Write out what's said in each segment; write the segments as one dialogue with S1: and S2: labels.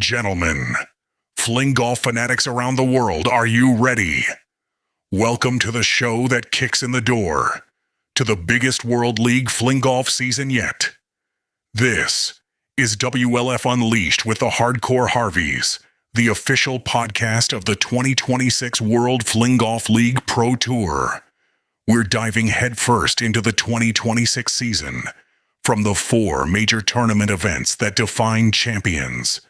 S1: gentlemen, fling golf fanatics around the world, are you ready? Welcome to the show that kicks in the door to the biggest World League fling golf season yet. This is WLF Unleashed with the Hardcore Harveys, the official podcast of the 2026 World Fling Golf League Pro Tour. We're diving headfirst into the 2026 season, from the 4 major tournament events that define champions,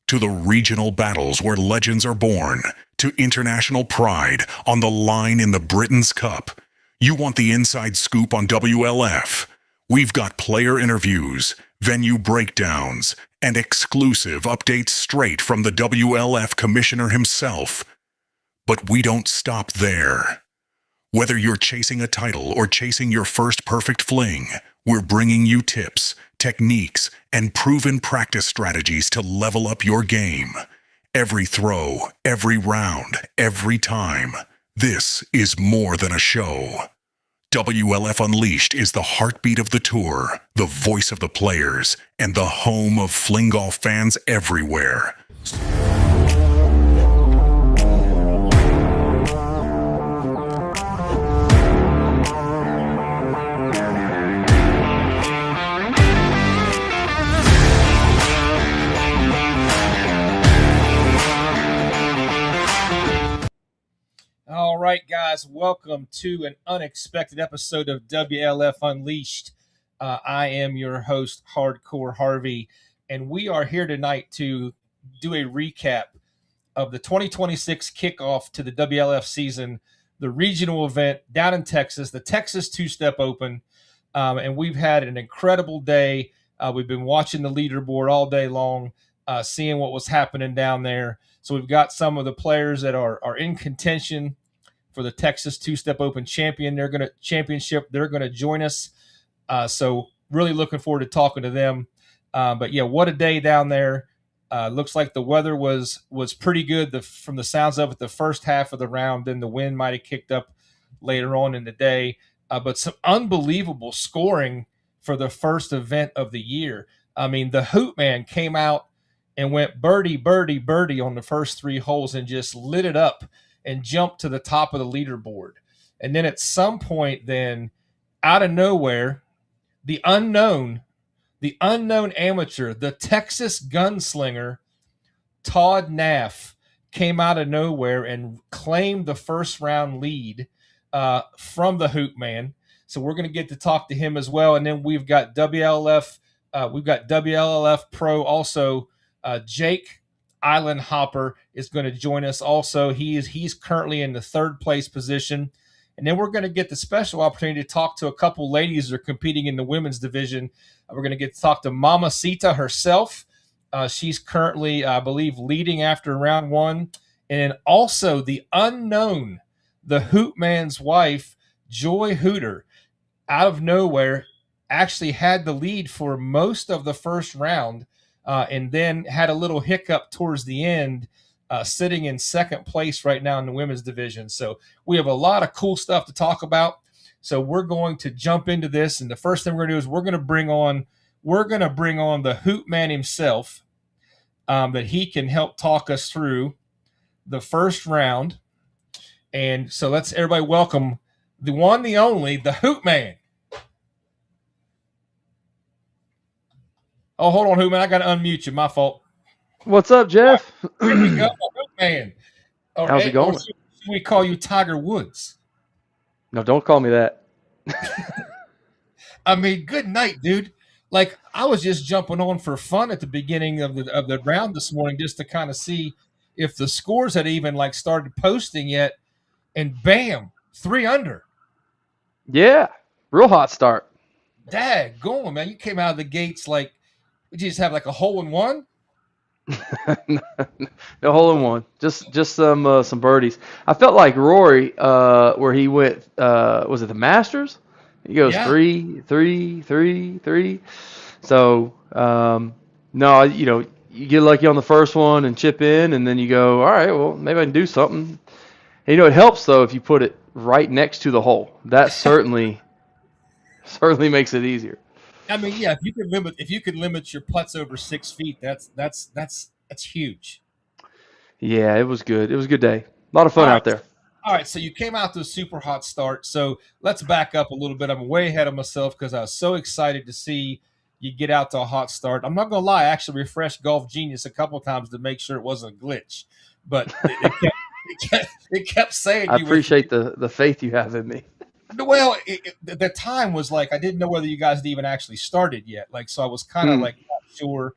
S1: to the regional battles where legends are born, to international pride on the line in the Britain's Cup. You want the inside scoop on WLF? We've got player interviews, venue breakdowns, and exclusive updates straight from the WLF commissioner himself. But we don't stop there. Whether you're chasing a title or chasing your first perfect fling, we're bringing you tips, techniques, and proven practice strategies to level up your game. Every throw, every round, every time. This is more than a show. WLF Unleashed is the heartbeat of the tour, the voice of the players, and the home of fling golf fans everywhere.
S2: All right, guys, welcome to an unexpected episode of WLF Unleashed. I am your host, Hardcore Harvey, and we are here tonight to do a recap of the 2026 kickoff to the WLF season, the regional event down in Texas, the Texas Two-Step Open, and we've had an incredible day. We've been watching the leaderboard all day long, seeing what was happening down there. So we've got some of the players that are in contention for the Texas Two-Step Open championship. They're going to join us. So really looking forward to talking to them. But yeah, what a day down there. Looks like the weather was pretty good from the sounds of it the first half of the round. Then the wind might have kicked up later on in the day. But some unbelievable scoring for the first event of the year. I mean, the Hoot Man came out and went birdie, birdie, birdie on the first 3 holes and just lit it up and jumped to the top of the leaderboard. And then at some point then, out of nowhere, the unknown amateur, the Texas gunslinger, Todd Naff, came out of nowhere and claimed the first round lead from the Hoot Man. So we're going to get to talk to him as well. And then we've got WLF Pro also. Jake Island Hopper is going to join us also. He's currently in the 3rd place position. And then we're going to get the special opportunity to talk to a couple ladies that are competing in the women's division. We're going to get to talk to Mamacita herself. She's currently, I believe, leading after round 1. And also the unknown, the Hoot Man's wife, Joy Hooter, out of nowhere, actually had the lead for most of the first round. And then had a little hiccup towards the end, sitting in 2nd place right now in the women's division. So we have a lot of cool stuff to talk about. So we're going to jump into this. And the first thing we're going to do is we're going to bring on the Hoot Man himself, that he can help talk us through the first round. And so let's everybody welcome the one, the only, the Hoot Man. Oh, hold on, Hoot Man. I got to unmute you. My fault.
S3: What's up, Jeff?
S2: Here we go, Hoot Man. All
S3: How's it going?
S2: Should we call you Tiger Woods?
S3: No, don't call me that.
S2: I mean, good night, dude. Like, I was just jumping on for fun at the beginning of the round this morning just to kind of see if the scores had even, like, started posting yet. And bam, 3 under.
S3: Yeah, real hot start.
S2: Daggone, man. You came out of the gates like, would you just have like a hole in one?
S3: No hole in one. Just some birdies. I felt like Rory, where he went, was it the Masters? He goes 3, 3, 3, 3. So no, you get lucky on the first one and chip in, and then you go, all right, well maybe I can do something. And, it helps though if you put it right next to the hole. That certainly makes it easier.
S2: I mean, yeah, if you can limit your putts over 6 feet, that's That's huge.
S3: Yeah, it was good. It was a good day. A lot of fun
S2: All
S3: out
S2: right.
S3: there.
S2: All right. So you came out to a super hot start. So let's back up a little bit. I'm way ahead of myself because I was so excited to see you get out to a hot start. I'm not going to lie. I actually refreshed Golf Genius a couple of times to make sure it wasn't a glitch, but it kept saying
S3: I
S2: you were.
S3: appreciate the faith you have in me.
S2: Well, the time was like I didn't know whether you guys had even actually started yet. Like, so I was kind of
S3: Hmm.
S2: like not sure.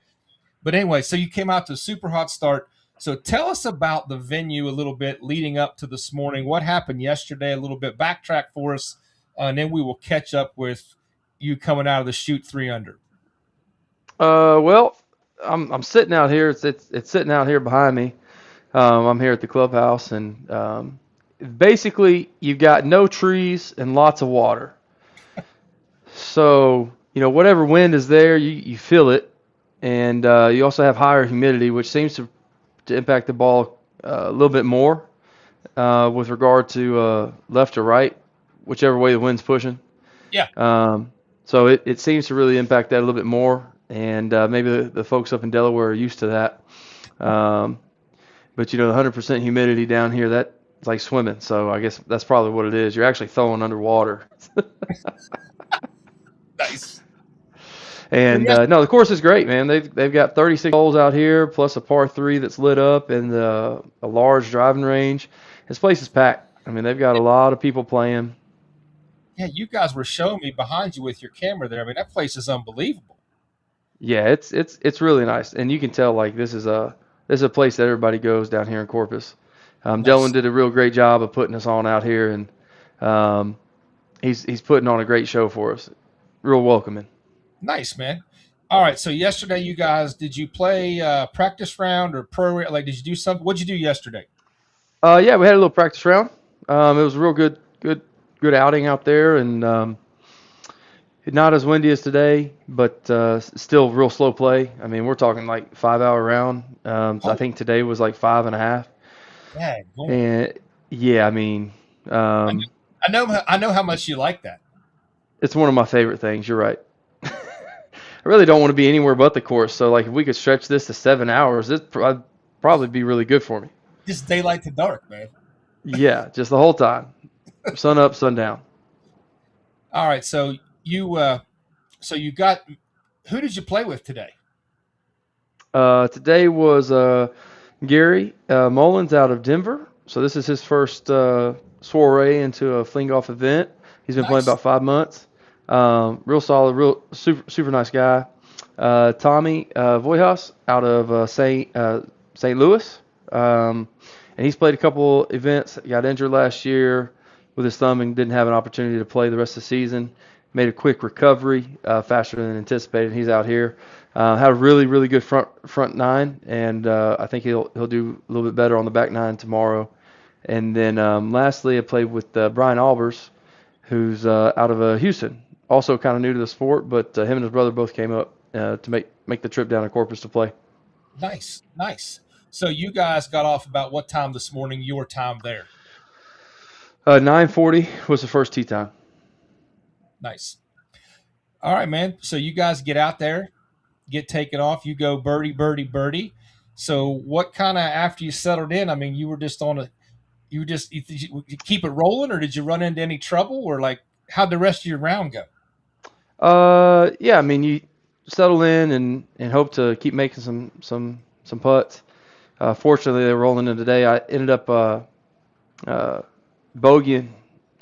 S2: But anyway, so you came out to a super hot start. So tell us about the venue a little bit leading up to this morning. What happened yesterday? A little bit backtrack for us, and then we will catch up with you coming out of the shoot 3 under.
S3: Well, I'm sitting out here. It's sitting out here behind me. I'm here at the clubhouse, and basically you've got no trees and lots of water. So whatever wind is there, you feel it, and you also have higher humidity, which seems to impact the ball a little bit more with regard to left or right, whichever way the wind's pushing.
S2: Yeah,
S3: So it seems to really impact that a little bit more, and maybe the folks up in Delaware are used to that. But the 100% humidity down here, that's like swimming. So I guess that's probably what it is. You're actually throwing underwater.
S2: nice. So
S3: And
S2: yes,
S3: no, the course is great, man. They've got 36 holes out here, plus a par 3 that's lit up, and a large driving range. This place is packed. I mean, they've got a lot of people playing.
S2: yeah, you guys were showing me behind you with your camera there. I mean, that place is unbelievable.
S3: Yeah, it's really nice, and you can tell like this is a place that everybody goes down here in Corpus. Dylan
S2: Nice,
S3: did a real great job of putting us on out here, and um, he's putting on a great show for us. Real welcoming.
S2: nice, man. All right, so yesterday you guys did you play practice round or pro? Like, did you do something? What'd you do yesterday?
S3: Yeah, we had a little practice round. It was a real good outing out there, and not as windy as today, but still real slow play. I mean, we're talking like 5 hour round. I
S2: Oh,
S3: think today was like 5.5.
S2: yeah,
S3: And yeah, I mean,
S2: I know,
S3: um,
S2: I know how much you like that.
S3: it's one of my favorite things. You're right. I really don't want to be anywhere but the course. So like, if we could stretch this to 7 hours, it'd probably be really good for me.
S2: Just daylight to dark, man.
S3: Yeah, just the whole time, sun up, sun down.
S2: All right, so you got who did you play with today?
S3: Today was Gary Mullins out of Denver. So this is his first soiree into a fling golf event. He's been playing
S2: Nice.
S3: about 5 months. Real solid, real super nice guy. Tommy Voyhas out of St. Louis. And he's played a couple events. Got injured last year with his thumb and didn't have an opportunity to play the rest of the season. Made a quick recovery, faster than anticipated. He's out here. Had a really good front nine, and I think he'll do a little bit better on the back nine tomorrow. And then lastly, I played with Brian Albers, who's out of Houston, also kind of new to the sport, but him and his brother both came up to make the trip down to Corpus to play.
S2: Nice, nice. So you guys got off about what time this morning? Your time there.
S3: 9:40 was the first tee time.
S2: Nice. All right, man. So you guys get out there, get taken off. You go birdie, birdie, birdie. So what kind of after you settled in? I mean, you were just on a, you were just you keep it rolling, or did you run into any trouble, or like how'd the rest of your round go?
S3: Yeah, I mean you settle in and hope to keep making some putts. Fortunately, they were rolling in today. I ended up uh, bogeying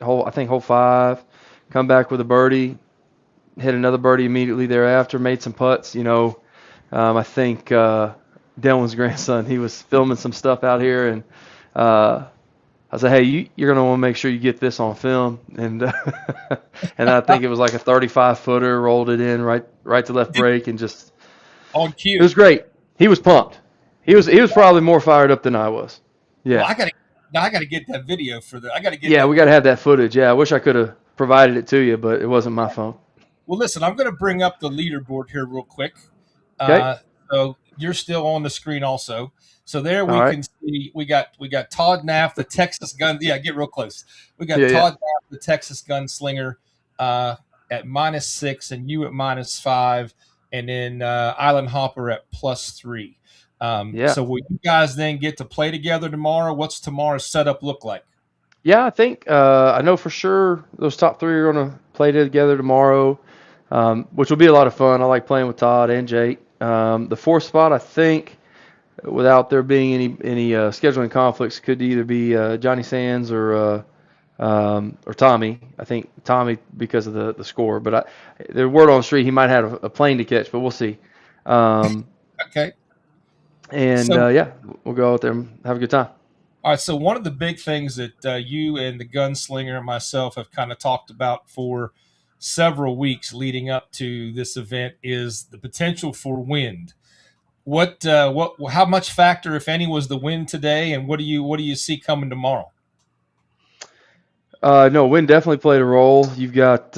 S3: I think hole 5, come back with a birdie, hit another birdie immediately thereafter, made some putts. I think Dylan's grandson, he was filming some stuff out here, and I said, hey, you're going to want to make sure you get this on film. And and I think it was like a 35-footer, rolled it in right to left break, and just
S2: On
S3: it
S2: cue.
S3: was great. He was pumped. He was probably more fired up than I was.
S2: Well,
S3: Yeah.
S2: I gotta get that video for the. I gotta get
S3: Yeah,
S2: that.
S3: we got to have that footage. Yeah, I wish I could have provided it to you, but it wasn't my phone.
S2: Well, listen, I'm gonna bring up the leaderboard here real quick.
S3: Okay.
S2: So you're still on the screen also. So there
S3: All
S2: we
S3: right.
S2: can see we got Todd Naff, the Texas gun. Yeah, get real close. We got
S3: Yeah, yeah.
S2: Todd Naff, the Texas gunslinger, at -6, and you at -5, and then Island Hopper at +3.
S3: Yeah.
S2: So will you guys then get to play together tomorrow? What's tomorrow's setup look like?
S3: Yeah, I think I know for sure those top three are going to play together tomorrow, which will be a lot of fun. I like playing with Todd and Jake. The fourth spot, I think, without there being any scheduling conflicts, could either be Johnny Sands or Tommy. I think Tommy because of the score, but the word on the street he might have a plane to catch, but we'll see.
S2: Okay.
S3: And
S2: So,
S3: yeah, we'll go out there and have a good time.
S2: all right. So one of the big things that you and the gunslinger and myself have kind of talked about for several weeks leading up to this event is the potential for wind. How much factor, if any, was the wind today, and what do you see coming tomorrow?
S3: No, wind definitely played a role. You've got,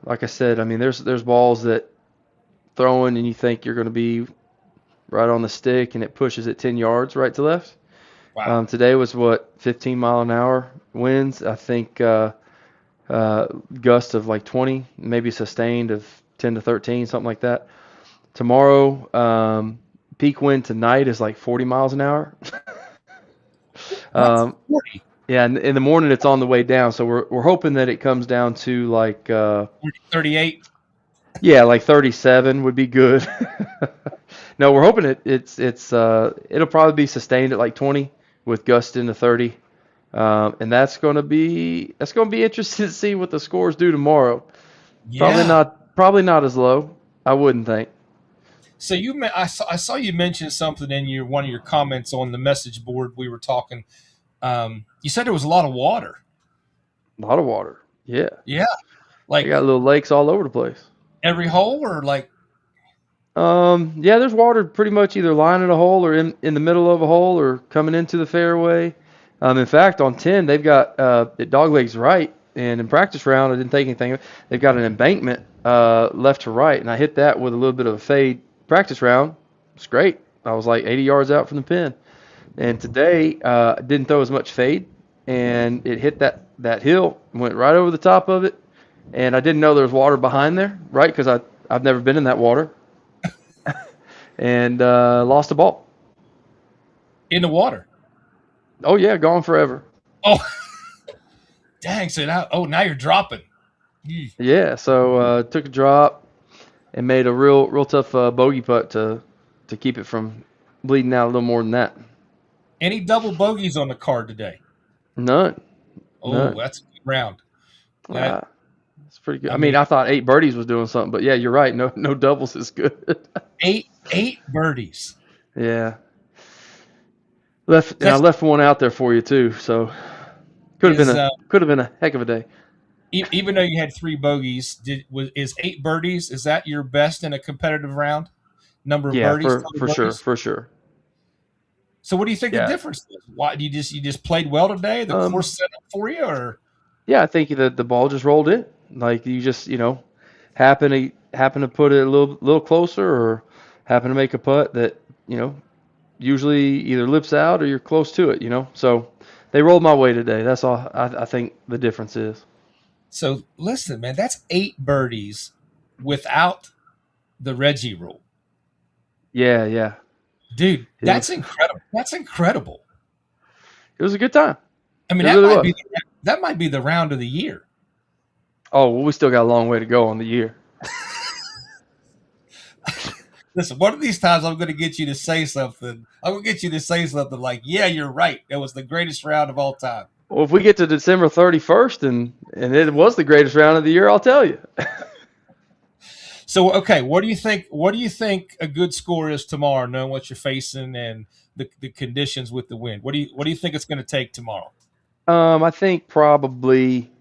S3: like I said, I mean, there's balls that throwing and you think you're going to be right on the stick, and it pushes it 10 yards right to left.
S2: Wow.
S3: Today was 15-mile-an-hour winds. I think gust of like 20, maybe sustained of 10 to 13, something like that. Tomorrow, peak wind tonight is like 40 miles an hour.
S2: 40.
S3: Yeah, and in the morning it's on the way down, so we're hoping that it comes down to like
S2: 38.
S3: Yeah, like 37 would be good. No, we're hoping it'll probably be sustained at like 20 with gusts into 30, and that's going to be interesting to see what the scores do tomorrow.
S2: Yeah.
S3: Probably not as low, I wouldn't think.
S2: So I saw you mention something in one of your comments on the message board. We were talking. You said there was a lot of water.
S3: A lot of water. Yeah.
S2: Yeah.
S3: They got little lakes all over the place.
S2: Every hole or like?
S3: Yeah, there's water pretty much either lining a hole or in the middle of a hole or coming into the fairway. In fact, on 10, they've got at Doglegs right, and in practice round, I didn't think anything. They've got an embankment left to right, and I hit that with a little bit of a fade practice round. It's great. I was like 80 yards out from the pin. And today, I didn't throw as much fade, and it hit that hill, went right over the top of it, and I didn't know there was water behind there, right, because I've never been in that water. And lost the ball.
S2: In the water?
S3: Oh, yeah, gone forever.
S2: Oh, dang. So now you're dropping.
S3: Yeah, so took a drop and made a real tough bogey putt to keep it from bleeding out a little more than that.
S2: Any double bogeys on the card today?
S3: None.
S2: Oh, that's a good round.
S3: It's pretty good. I mean, I thought 8 birdies was doing something, but yeah, you're right. No doubles is good.
S2: Eight birdies.
S3: Yeah. And I left one out there for you too, so could have been a heck of a day.
S2: Even though you had 3 bogeys, is 8 birdies? Is that your best in a competitive round? Number of birdies?
S3: For sure.
S2: So what do you think the difference is? Why you just played well today? The course set up for you, or?
S3: Yeah, I think the ball just rolled in. Like you just happen to put it a little closer, or happen to make a putt that usually either lips out or you're close to it. So they rolled my way today. That's all I think the difference is.
S2: So listen, man, that's 8 birdies without the Reggie rule.
S3: Yeah.
S2: Dude, that's incredible. That's incredible.
S3: It was a good time.
S2: I mean, that might be the round of the year.
S3: Oh, well, we still got a long way to go on the year.
S2: Listen, one of these times I'm going to get you to say something. I'm going to get you to say something like, yeah, you're right. It was the greatest round of all time.
S3: Well, if we get to December 31st and it was the greatest round of the year, I'll tell you.
S2: So, okay, what do you think a good score is tomorrow, knowing what you're facing and the conditions with the wind? What do you think it's going to take tomorrow?
S3: I think probably.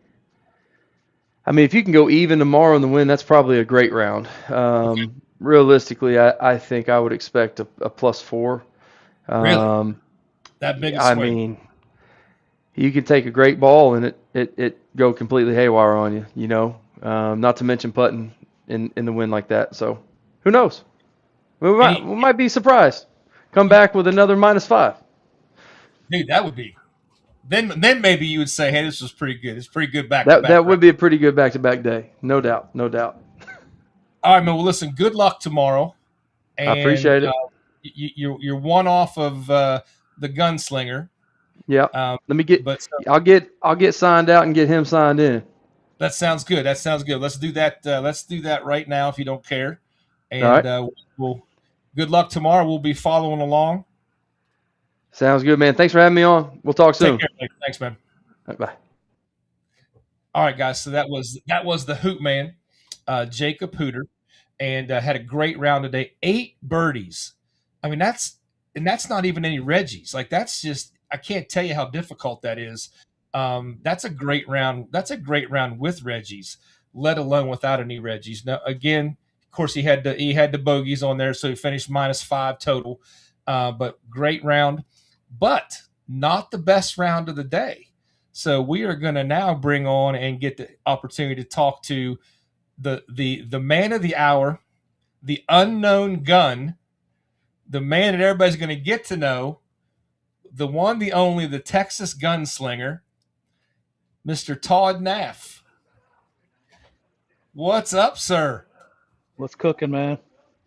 S3: I mean, if you can go even tomorrow in the wind, that's probably a great round. Okay. Realistically, I think I would expect a +4.
S2: Really? That big a swing?
S3: I mean, you can take a great ball and it go completely haywire on you. Not to mention putting in the wind like that. So, who knows? We might be surprised. Come back with another -5.
S2: Dude, that would be. Then maybe you would say, hey, this was pretty good. It's pretty good back.
S3: That would be a pretty good back-to-back day. No doubt.
S2: All right, man. Well, listen, good luck tomorrow. And,
S3: I appreciate it.
S2: you're one off of the gunslinger.
S3: Yeah. Let me get.
S2: But so,
S3: I'll get signed out and get him signed in.
S2: that sounds good. That sounds good. Let's do that. Let's do that right now if you don't care.
S3: All
S2: And
S3: right.
S2: we'll good luck tomorrow. We'll be following along.
S3: Sounds good, man. Thanks for having me on. We'll talk
S2: Take
S3: soon.
S2: care. Thanks, man.
S3: All right, bye.
S2: All right, guys. So that was the Hoot Man, Jacob Hooter, and had a great round today. 8 birdies. I mean, that's not even any Reggies. Like that's just I can't tell you how difficult that is. That's a great round. That's a great round with Reggies, let alone without any Reggies. Now, again, of course, he had the bogeys on there, so he finished -5 total. But great round, but not the best round of the day. So we are going to now bring on and get the opportunity to talk to the man of the hour, the unknown gun, the man that everybody's going to get to know, the one, the only, the Texas gunslinger, Mr. Todd Naff. What's up, sir?
S4: What's cooking, man?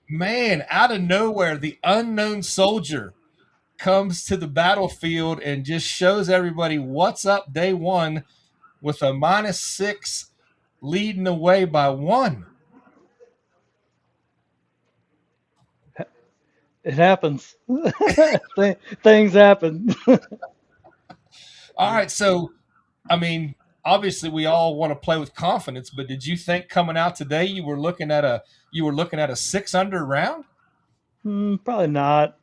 S2: Man, out of nowhere, the unknown soldier comes to the battlefield and just shows everybody what's up day one with a -6 leading away by 1.
S4: It happens. Things happen.
S2: All right, so I mean, obviously we all want to play with confidence, but did you think coming out today you were looking at a 6 under round?
S4: Probably not.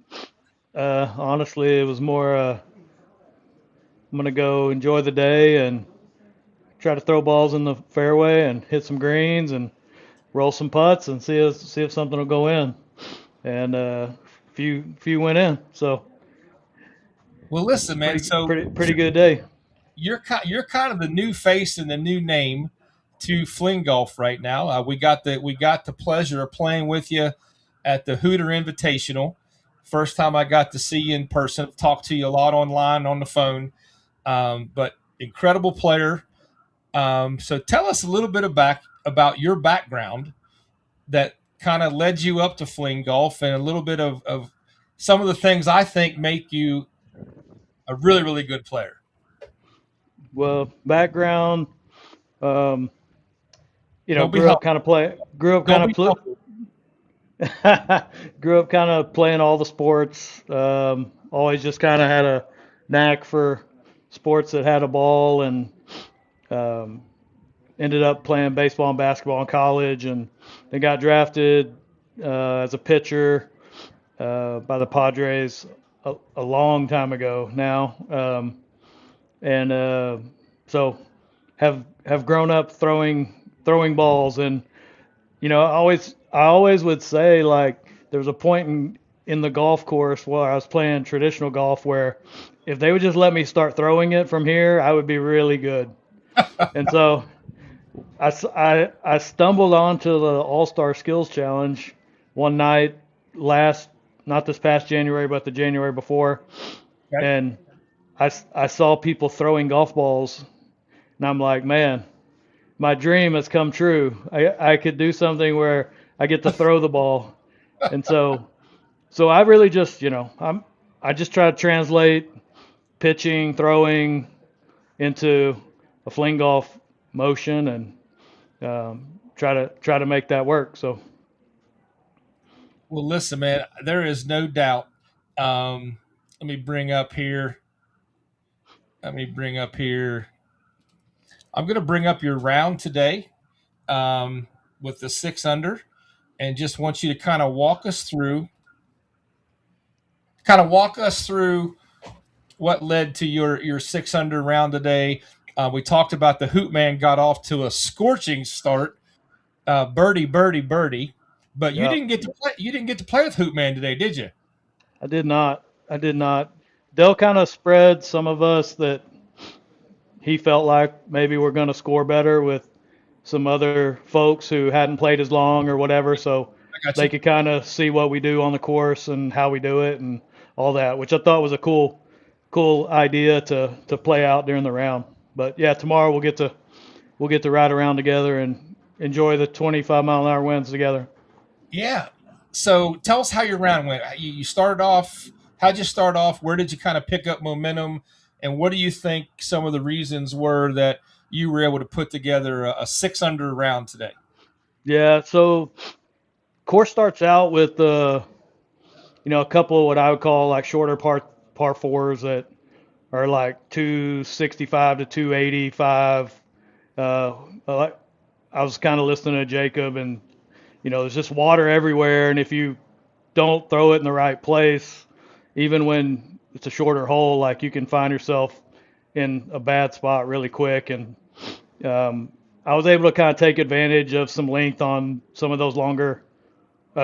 S4: Honestly, it was more. I'm gonna go enjoy the day and try to throw balls in the fairway and hit some greens and roll some putts and see if something will go in. And few went in. So
S2: Well, listen, man.
S4: pretty good day.
S2: You're kind of the new face and the new name to Fling Golf right now. We got the pleasure of playing with you at the Hooter Invitational. First time I got to see you in person. I've talked to you a lot online on the phone, but incredible player. So tell us a little bit about your background that kind of led you up to Fling Golf, and a little bit of some of the things I think make you a really, really good player.
S4: Well, background. Um,
S2: Don't be
S4: grew up
S2: humble.
S4: kind of play. Grew up
S2: Don't
S4: kind
S2: be
S4: of pl-
S2: humble.
S4: Grew up kind of playing all the sports. Always just kind of had a knack for sports that had a ball, and um, ended up playing baseball and basketball in college, and then got drafted as a pitcher by the Padres a long time ago now, and so have grown up throwing balls. And I always would say, like, there's a point in the golf course where I was playing traditional golf where if they would just let me start throwing it from here, I would be really good. And so I stumbled onto the All-Star Skills Challenge one night not this past January, but the January before.
S2: Okay.
S4: And I saw people throwing golf balls, and I'm like, man, my dream has come true. I could do something where I get to throw the ball. And so I really just, I just try to translate pitching, throwing into a fling golf motion, and try to make that work. So
S2: Well, listen, man, there is no doubt. Let me bring up here. I'm going to bring up your round today with the 6 under, and just want you to kind of walk us through what led to your 6 under round today. We talked about the Hoot Man got off to a scorching start, birdie, birdie, birdie, but you
S4: yeah,
S2: didn't get to play. You didn't get to play with Hoot Man today, did you?
S4: I did not. Dell kind of spread some of us that he felt like maybe we're going to score better with some other folks who hadn't played as long or whatever, so
S2: I got
S4: they
S2: you.
S4: could kind of see what we do on the course and how we do it and all that, which I thought was a cool idea to play out during the round. But yeah, tomorrow we'll get to ride around together and enjoy the 25-mile-an-hour winds together.
S2: Yeah. So tell us how your round went. You started off. How'd you start off? Where did you kind of pick up momentum? And what do you think some of the reasons were that you were able to put together a 6 under round today?
S4: Yeah, so course starts out with a couple of what I would call like shorter par fours that are like 265 to 285. Uh, I was kind of listening to Jacob, and there's just water everywhere, and if you don't throw it in the right place, even when it's a shorter hole, like you can find yourself in a bad spot really quick. And I was able to kind of take advantage of some length on some of those longer,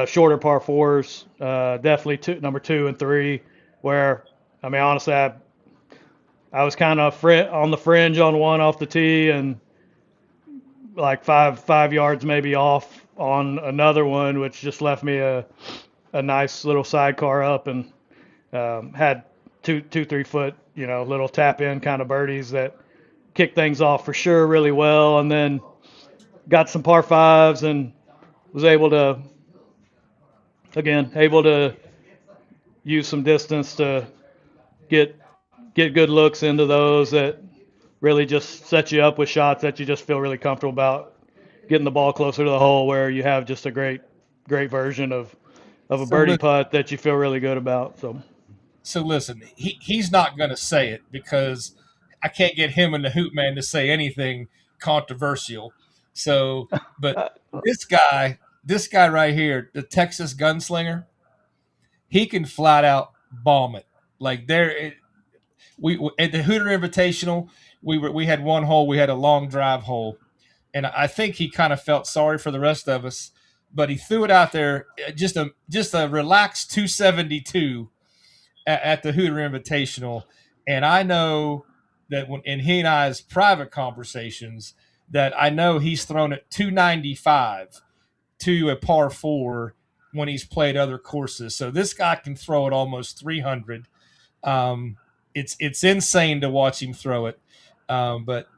S4: shorter par fours. Definitely number 2 and 3, where I mean honestly, I was kind of on the fringe on one off the tee, and like five yards maybe off on another one, which just left me a nice little sidecar up, and had 3 foot, little tap in kind of birdies that kicked things off for sure really well. And then got some par fives and was able to use some distance to get good looks into those that really just set you up with shots that you just feel really comfortable about getting the ball closer to the hole, where you have just a great version of a
S2: So
S4: birdie
S2: listen,
S4: putt that you feel really good about.
S2: so listen, he's not going to say it because I can't get him and the Hoop Man to say anything controversial. So, but
S4: Uh,
S2: this guy right here, the Texas Gunslinger, he can flat out bomb it. Like we at the Hooter Invitational, we had one hole, we had a long drive hole, and I think he kind of felt sorry for the rest of us, but he threw it out there just a relaxed 272 at the Hooter Invitational, and I know that when in he and I's private conversations that I know he's thrown it 295 to a par four when he's played other courses. So this guy can throw it almost 300. Um, it's insane to watch him throw it, but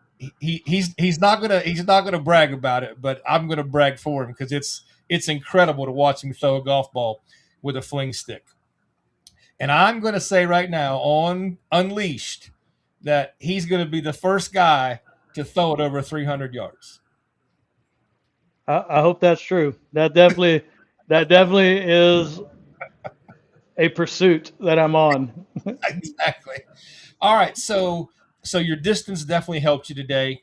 S2: he's not gonna brag about it. But I'm gonna brag for him because it's incredible to watch him throw a golf ball with a fling stick. And I'm going to say right now on Unleashed that he's going to be the first guy to throw it over 300 yards.
S4: I hope that's true. That definitely is a pursuit that I'm on.
S2: Exactly. All right. So your distance definitely helped you today.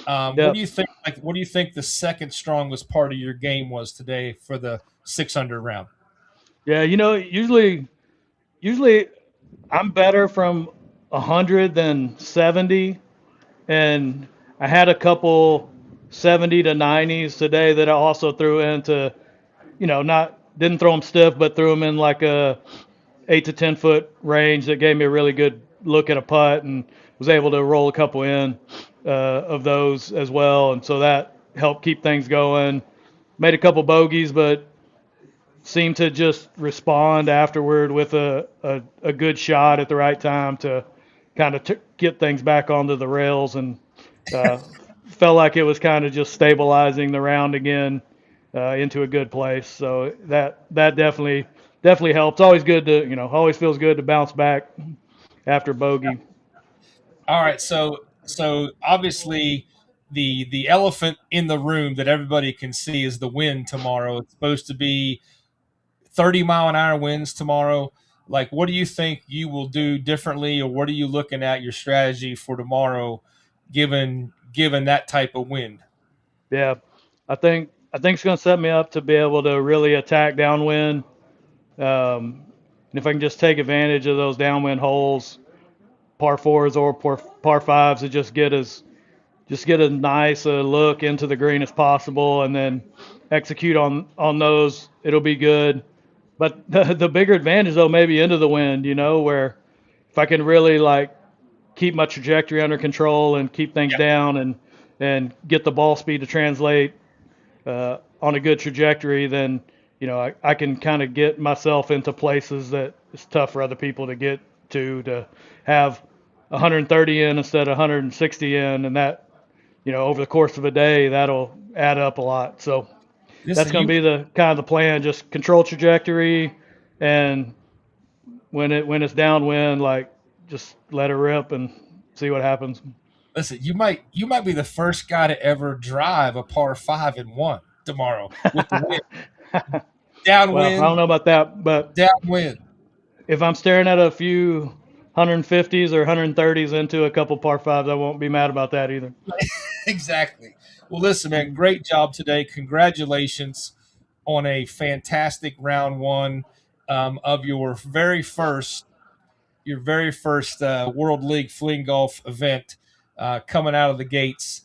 S2: What do
S4: Yep.
S2: you think? Like, what do you think the second strongest part of your game was today for the 600 round?
S4: Yeah, usually I'm better from 100 than 70, and I had a couple 70 to 90s today that I also threw into, not didn't throw them stiff, but threw them in like a 8 to 10 foot range that gave me a really good look at a putt, and was able to roll a couple in of those as well, and so that helped keep things going. Made a couple bogeys, but seemed to just respond afterward with a good shot at the right time to kind of get things back onto the rails, and uh, felt like it was kind of just stabilizing the round again into a good place. So that definitely helps. Always good to always feels good to bounce back after bogey.
S2: All right. So obviously the elephant in the room that everybody can see is the wind tomorrow. It's supposed to be 30-mile-an-hour winds tomorrow. Like, what do you think you will do differently, or what are you looking at your strategy for tomorrow, given that type of wind?
S4: Yeah, I think it's going to set me up to be able to really attack downwind. And if I can just take advantage of those downwind holes, par fours or par fives, to just get a nice look into the green as possible, and then execute on those, it'll be good. But the bigger advantage though, maybe into the wind, where if I can really like keep my trajectory under control and keep things
S2: Yeah.
S4: down, and get the ball speed to translate on a good trajectory, then I can kind of get myself into places that it's tough for other people to get to have 130 in instead of 160 in, and that over the course of a day that'll add up a lot. So that's going to be the kind of the plan. Just control trajectory, and when it's downwind, like just let it rip and see what happens.
S2: Listen, you might be the first guy to ever drive a par 5 in one tomorrow with the wind. Downwind.
S4: Well, I don't know about that, but
S2: downwind.
S4: If I'm staring at a few 150s or 130s into a couple par 5s, I won't be mad about that either.
S2: Exactly. Well, listen, man, great job today. Congratulations on a fantastic round one of your very first World League Fling Golf event coming out of the gates.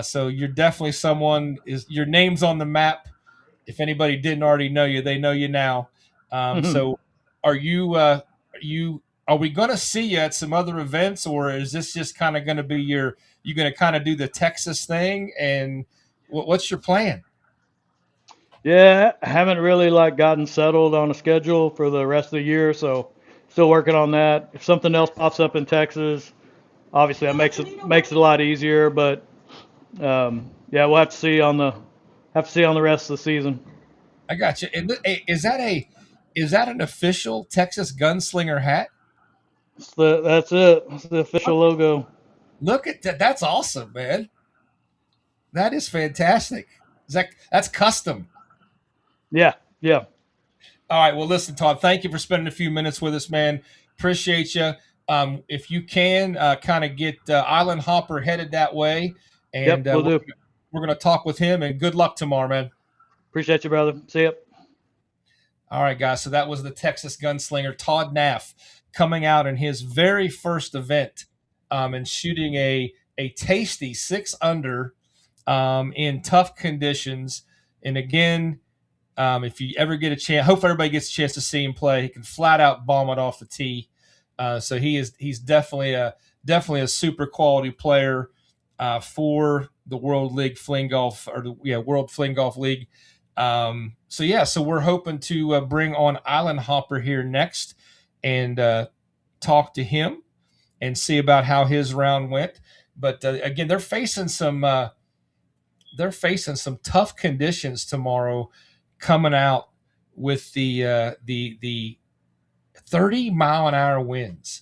S2: So you're definitely someone. Your name's on the map. If anybody didn't already know you, they know you now. So are we going to see you at some other events, or is this just kind of going to be you going to kind of do the Texas thing? And what's your plan?
S4: Yeah, I haven't really gotten settled on a schedule for the rest of the year, so still working on that. If something else pops up in Texas, obviously that makes it a lot easier. But yeah, we'll have to see on the rest of the season.
S2: I got you. And is that an official Texas Gunslinger hat?
S4: That's it. It's the official logo.
S2: Look at that. That's awesome, man. That is fantastic. That's custom?
S4: Yeah.
S2: All right. Well, listen, Todd, thank you for spending a few minutes with us, man. Appreciate you. If you can kind of get Island Hopper headed that way, and
S4: we'll do.
S2: We're going to talk with him, and good luck tomorrow, man.
S4: Appreciate you, brother. See ya.
S2: All right, guys. So that was the Texas Gunslinger, Todd Naff, coming out in his very first event and shooting a tasty 6 under in tough conditions. And again, if you ever get a chance, hope everybody gets a chance to see him play. He can flat out bomb it off the tee. So he's definitely a super quality player for the World League Fling Golf, World Fling Golf League. So we're hoping to bring on Island Hopper here next and talk to him and see about how his round went. But again, they're facing some tough conditions tomorrow, coming out with the 30-mile-an-hour winds.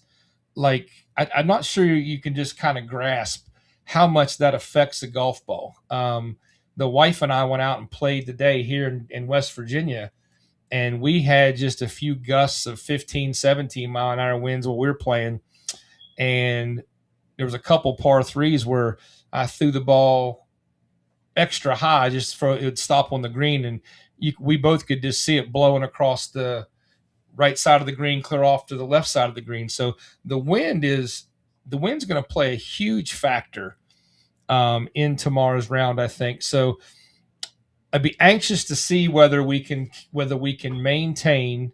S2: I'm not sure you can just kind of grasp how much that affects the golf ball. The wife and I went out and played today here in West Virginia, and we had just a few gusts of 15, 17-mile-an-hour winds while we were playing. And there was a couple par 3s where I threw the ball extra high just for it would stop on the green, and we both could just see it blowing across the right side of the green, clear off to the left side of the green. So the wind's going to play a huge factor in tomorrow's round, I think. So I'd be anxious to see whether we can maintain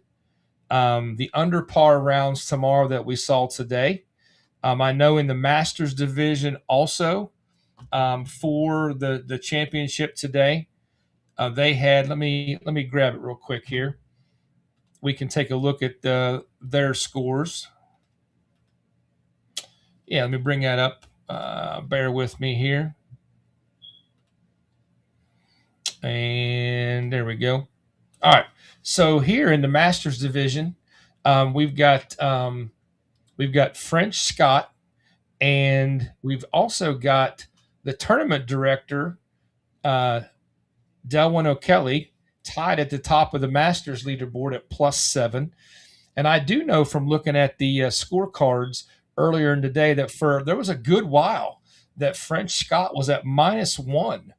S2: the under par rounds tomorrow that we saw today. I know in the Masters division also for the championship today, they had. Let me grab it real quick here. We can take a look at their scores. Yeah, let me bring that up. Bear with me here. And there we go. All right. So here in the Masters division, we've got French Scott, and we've also got the tournament director, Delwyn O'Kelly, tied at the top of the Masters leaderboard at +7. And I do know from looking at the scorecards earlier in the day that there was a good while that French Scott was at -1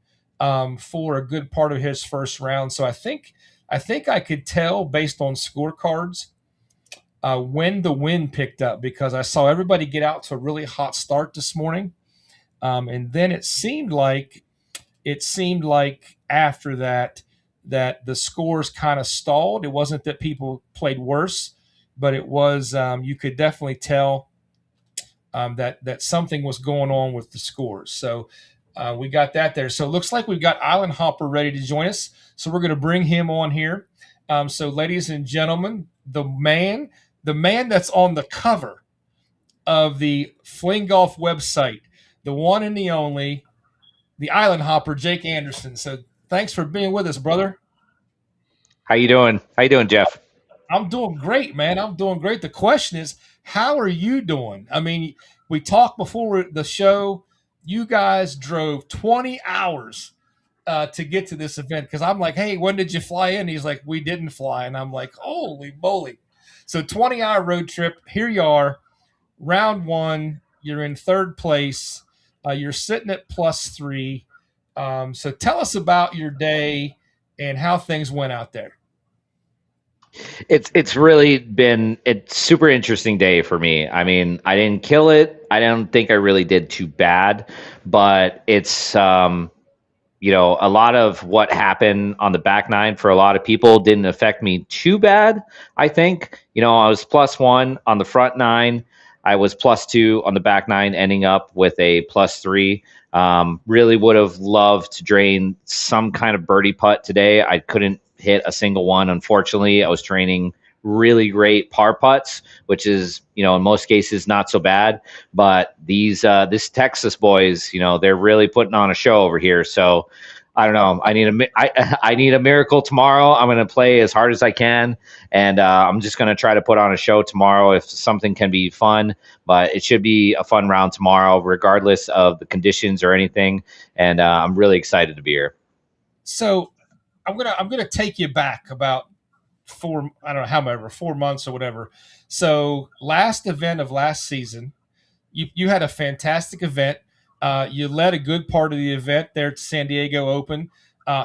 S2: for a good part of his first round. So I think I could tell based on scorecards when the wind picked up, because I saw everybody get out to a really hot start this morning, and then it seemed like after that the scores kind of stalled. It wasn't that people played worse, but it was you could definitely tell that something was going on with the scores. So we got that there. So it looks like we've got Island Hopper ready to join us. So we're going to bring him on here. So ladies and gentlemen, the man that's on the cover of the Fling Golf website, the one and the only, the Island Hopper, Jake Anderson. So Thanks for being with us, brother.
S5: How you doing? How you doing, Jeff?
S2: I'm doing great, man. I'm doing great. The question is, how are you doing? I mean, we talked before the show. You guys drove 20 hours to get to this event because I'm like, hey, when did you fly in? He's like, we didn't fly. And I'm like, holy moly. So 20-hour road trip. Here you are, round one. You're in third place. You're sitting at +3. So tell us about your day and how things went out there.
S5: It's really been a super interesting day for me. I mean, I didn't kill it. I don't think I really did too bad, but it's a lot of what happened on the back nine for a lot of people didn't affect me too bad. I think, I was +1 on the front nine. I was +2 on the back nine, ending up with a +3. Really would have loved to drain some kind of birdie putt today. I couldn't hit a single one. Unfortunately, I was training really great par putts, which is, in most cases not so bad. But this Texas boys, they're really putting on a show over here. So I don't know. I need a miracle tomorrow. I'm going to play as hard as I can, and I'm just going to try to put on a show tomorrow if something can be fun. But it should be a fun round tomorrow, regardless of the conditions or anything. And I'm really excited to be here.
S2: So I'm gonna take you back about 4 months or whatever. So last event of last season, you had a fantastic event. You led a good part of the event there at San Diego Open.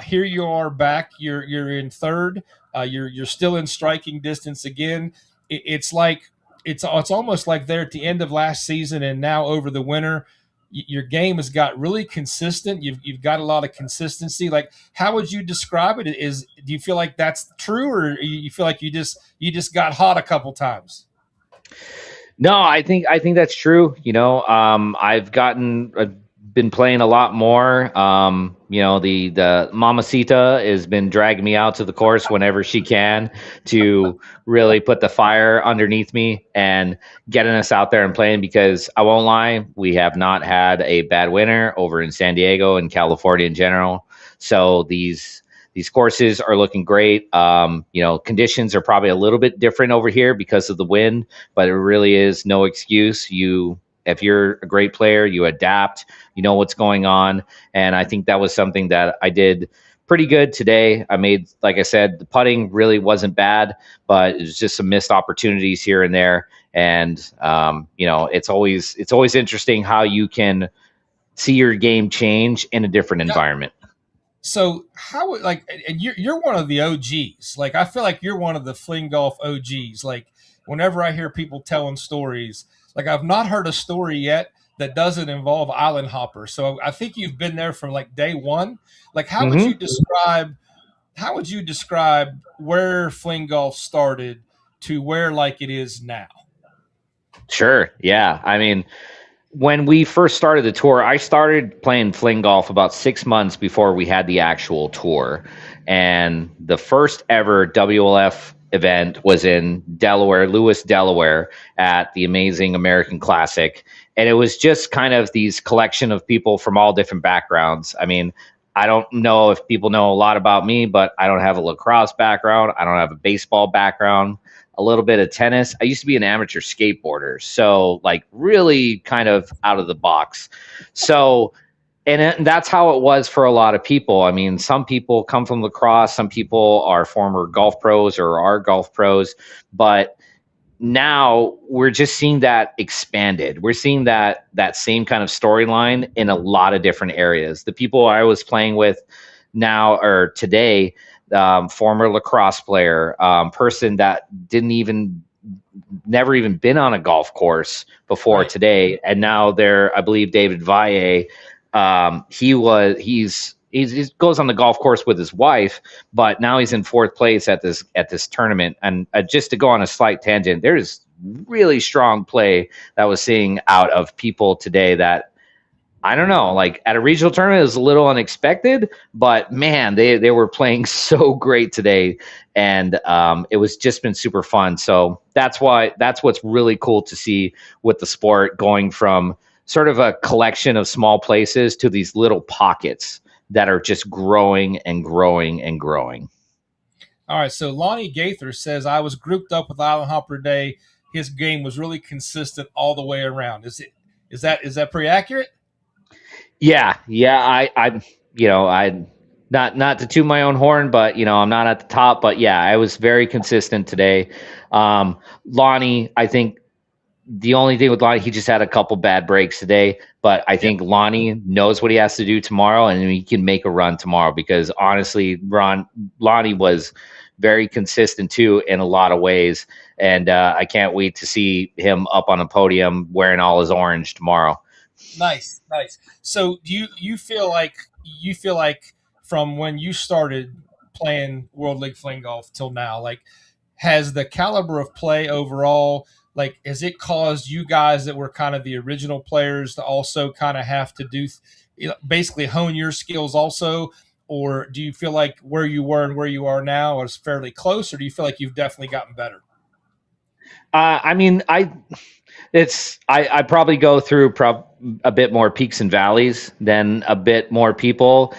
S2: Here you are back. You're in third. You're still in striking distance again. It's almost like they're at the end of last season and now over the winter. Your game has got really consistent. You've got a lot of consistency. Like, how would you describe it? Do you feel like that's true, or you feel like you just got hot a couple times?
S5: No, I think that's true. I've been playing a lot more. The Mamacita has been dragging me out to the course whenever she can to really put the fire underneath me and getting us out there and playing, because I won't lie, we have not had a bad winter over in San Diego and California in general. So these courses are looking great. Conditions are probably a little bit different over here because of the wind, but it really is no excuse. If you're a great player, you adapt, you know what's going on. And I think that was something that I did pretty good today. I made, like I said, the putting really wasn't bad, but it was just some missed opportunities here and there. And, it's always interesting how you can see your game change in a different environment.
S2: So and you're one of the OGs. Like, I feel like you're one of the Fling Golf OGs. Like, whenever I hear people telling stories, like, I've not heard a story yet that doesn't involve island hopper. So I think you've been there from like day one. Like, how would you describe where Fling Golf started to where like it is now?
S5: Sure. Yeah. I mean, when we first started the tour, I started playing Fling Golf about 6 months before we had the actual tour. And the first ever WLF event was in Delaware, Lewis, Delaware, at the amazing American Classic. And it was just kind of these collection of people from all different backgrounds. I mean, I don't know if people know a lot about me, but I don't have a lacrosse background. I don't have a baseball background. A little bit of tennis. I used to be an amateur skateboarder, so like really kind of out of the box. So, and that's how it was for a lot of people. I mean, some people come from lacrosse, some people are former golf pros or are golf pros, but now we're just seeing that expanded. We're seeing that same kind of storyline in a lot of different areas. The people I was playing with now or today, former lacrosse player, person that never even been on a golf course before right. Today, and now I believe David Valle, he goes on the golf course with his wife, but now he's in fourth place at this tournament. And just to go on a slight tangent, there's really strong play that was seeing out of people today that, I don't know, like at a regional tournament, it was a little unexpected, but man, they were playing so great today, and it was just been super fun. So that's what's really cool to see with the sport going from sort of a collection of small places to these little pockets that are just growing and growing and growing.
S2: All right, so Lonnie Gaither says I was grouped up with Island Hopper Day. His game was really consistent all the way around. Is that pretty accurate?
S5: Yeah. I not to toot my own horn, but I'm not at the top, but yeah, I was very consistent today. Lonnie, I think the only thing with Lonnie, he just had a couple bad breaks today, but I think Lonnie knows what he has to do tomorrow, and he can make a run tomorrow because honestly, Lonnie was very consistent too in a lot of ways, and I can't wait to see him up on a podium wearing all his orange tomorrow.
S2: Nice. So do you feel like from when you started playing World League Fling Golf till now, like has the caliber of play overall, like has it caused you guys that were kind of the original players to also kind of have to do basically hone your skills also? Or do you feel like where you were and where you are now is fairly close, or do you feel like you've definitely gotten better?
S5: I mean, I probably go through a bit more peaks and valleys than a bit more people.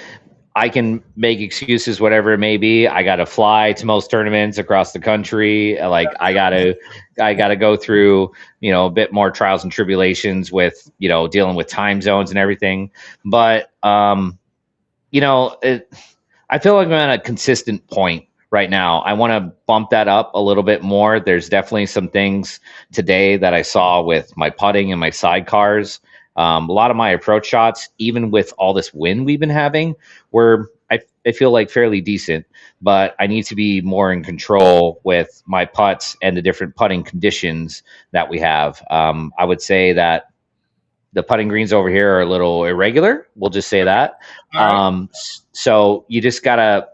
S5: I can make excuses, whatever it may be. I got to fly to most tournaments across the country. Like I got to go through, a bit more trials and tribulations with, dealing with time zones and everything. But, I feel like I'm at a consistent point right now. I want to bump that up a little bit more. There's definitely some things today that I saw with my putting and my sidecars. A lot of my approach shots, even with all this wind we've been having, were I feel like fairly decent, but I need to be more in control with my putts and the different putting conditions that we have. I would say that the putting greens over here are a little irregular. We'll just say that. Right. So you just gotta,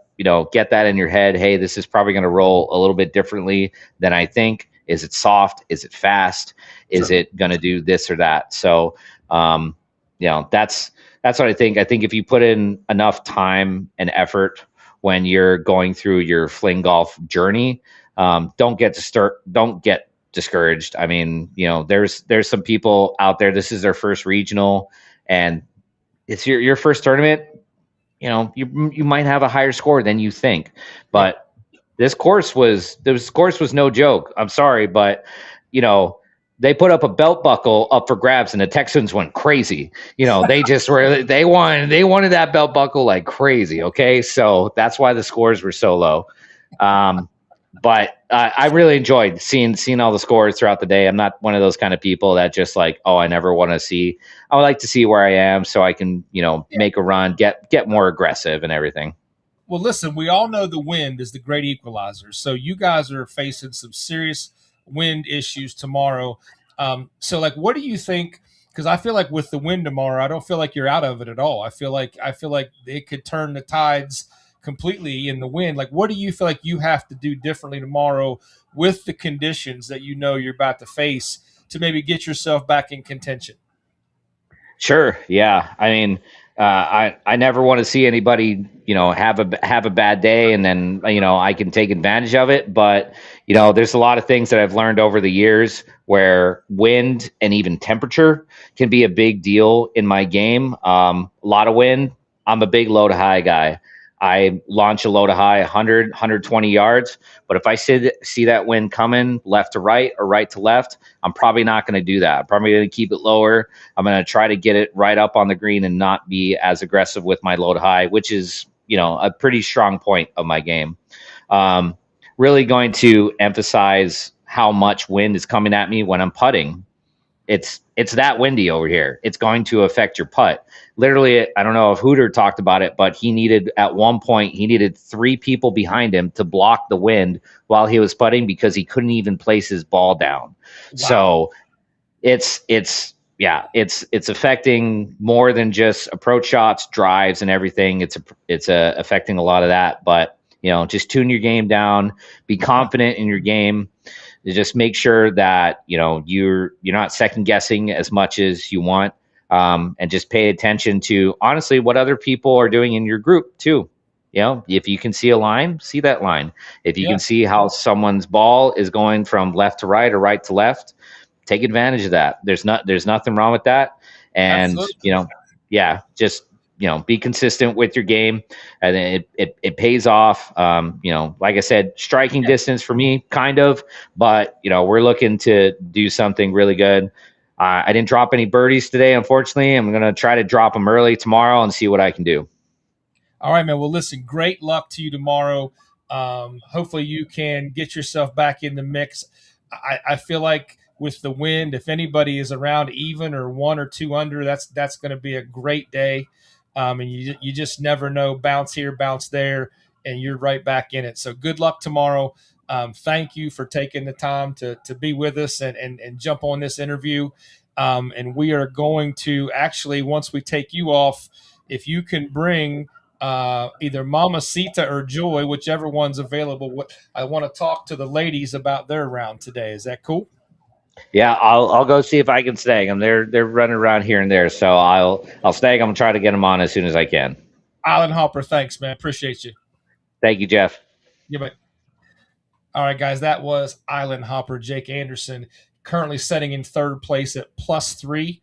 S5: get that in your head. Hey, this is probably going to roll a little bit differently than I think. Is it soft? Is it fast? Is it going to do this or that? So, that's what I think. I think if you put in enough time and effort when you're going through your fling golf journey, don't get discouraged. I mean, there's some people out there. This is their first regional, and it's your first tournament. You might have a higher score than you think, but this course was no joke. I'm sorry, but they put up a belt buckle up for grabs, and the Texans went crazy. They just they wanted that belt buckle like crazy. Okay, so that's why the scores were so low. But I really enjoyed seeing all the scores throughout the day. I'm not one of those kind of people that just like, oh, I never want to see. I would like to see where I am so I can, make a run, get more aggressive and everything.
S2: Well, listen, we all know the wind is the great equalizer. So you guys are facing some serious wind issues tomorrow. So like, what do you think? Because I feel like with the wind tomorrow, I don't feel like you're out of it at all. I feel like it could turn the tides completely in the wind. Like, what do you feel like you have to do differently tomorrow with the conditions that you're about to face to maybe get yourself back in contention?
S5: Sure. Yeah. I mean, I never want to see anybody, have a bad day and then, I can take advantage of it. But, there's a lot of things that I've learned over the years where wind and even temperature can be a big deal in my game. A lot of wind. I'm a big low to high guy. I launch a low to high 100, 120 yards. But if I see that wind coming left to right or right to left, I'm probably not going to do that. I'm probably going to keep it lower. I'm going to try to get it right up on the green and not be as aggressive with my low to high, which is, a pretty strong point of my game. Really going to emphasize how much wind is coming at me when I'm putting. It's that windy over here. It's going to affect your putt. Literally, I don't know if Hooter talked about it, but at one point, he needed 3 people behind him to block the wind while he was putting because he couldn't even place his ball down. Wow. So it's affecting more than just approach shots, drives, and everything. It's affecting a lot of that. But just tune your game down, be confident in your game. Just make sure that you're not second guessing as much as you want, and just pay attention to honestly what other people are doing in your group too. If you can see a line, see that line. If you can see how someone's ball is going from left to right or right to left, take advantage of that. There's nothing wrong with that. And just be consistent with your game, and it pays off. Like I said, striking distance for me, kind of, but we're looking to do something really good. I didn't drop any birdies today, unfortunately. I'm going to try to drop them early tomorrow and see what I can do.
S2: All right, man. Well, listen, great luck to you tomorrow. Hopefully you can get yourself back in the mix. I feel like with the wind, if anybody is around even or 1 or 2 under, that's going to be a great day. And you just never know. Bounce here, bounce there, and you're right back in it. So good luck tomorrow. Thank you for taking the time to be with us and jump on this interview. And we are going to actually, once we take you off, if you can bring either Mamacita or Joy, whichever one's available. I want to talk to the ladies about their round today. Is that cool?
S5: Yeah, I'll go see if I can snag them. They're running around here and there, so I'll snag them and try to get them on as soon as I can.
S2: Island Hopper, thanks, man. Appreciate you.
S5: Thank you, Jeff.
S2: Yeah, but all right, guys, that was Island Hopper, Jake Anderson, currently setting in third place at +3.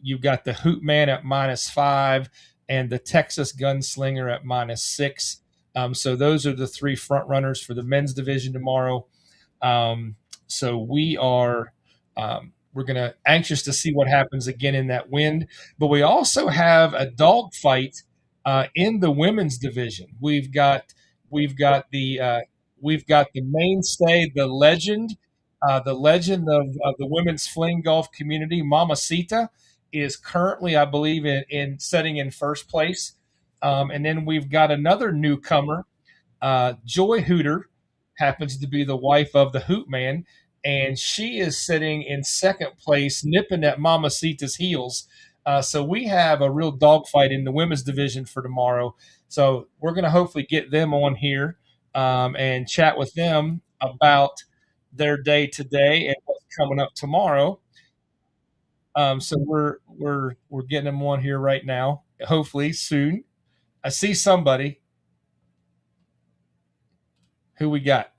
S2: You've got the Hoot Man at -5 and the Texas Gunslinger at -6. So those are the 3 front runners for the men's division tomorrow. So we are we're gonna anxious to see what happens again in that wind. But we also have a dogfight in the women's division. We've got the mainstay, the legend of the women's fling golf community, Mamacita, is currently, I believe, in setting in first place. And then we've got another newcomer, Joy Hooter, happens to be the wife of the Hoot Man, and she is sitting in second place, nipping at Mamacita's heels. So we have a real dogfight in the women's division for tomorrow. So we're going to hopefully get them on here and chat with them about their day today and what's coming up tomorrow. So we're getting them on here right now. Hopefully soon. I see somebody. Who we got?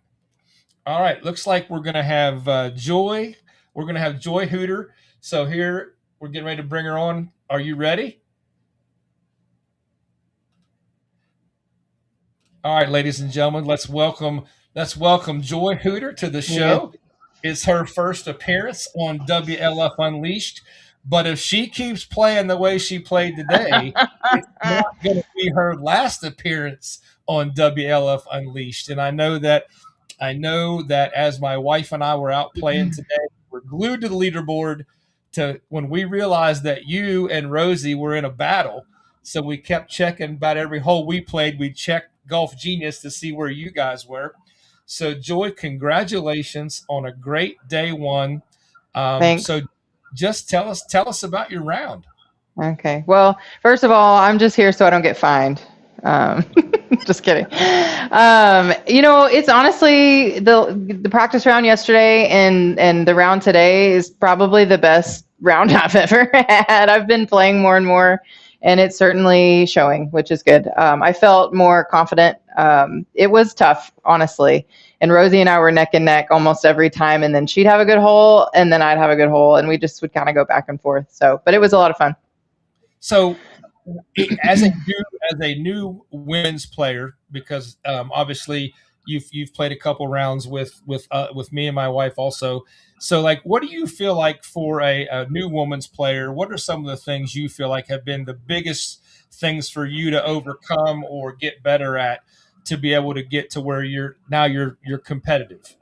S2: All right, looks like we're going to have Joy. We're going to have Joy Hooter. So here, we're getting ready to bring her on. Are you ready? All right, ladies and gentlemen, let's welcome Joy Hooter to the show. Yeah. It's her first appearance on WLF Unleashed. But if she keeps playing the way she played today, it's not going to be her last appearance on WLF Unleashed. And I know that as my wife and I were out playing today, we're glued to the leaderboard when we realized that you and Rosie were in a battle. So we kept checking about every hole we played. We checked Golf Genius to see where you guys were. So Joy, congratulations on a great day one.
S6: Thanks.
S2: So just tell us about your round.
S6: Okay. Well, first of all, I'm just here so I don't get fined. Just kidding. It's honestly the practice round yesterday and the round today is probably the best round I've ever had. I've been playing more and more, and it's certainly showing, which is good. I felt more confident. It was tough, honestly. And Rosie and I were neck and neck almost every time, and then she'd have a good hole, and then I'd have a good hole, and we just would kind of go back and forth. But it was a lot of fun.
S2: So, as a new women's player, because obviously you've played a couple rounds with me and my wife also. So, what do you feel like for a new women's player? What are some of the things you feel like have been the biggest things for you to overcome or get better at to be able to get to where you're competitive?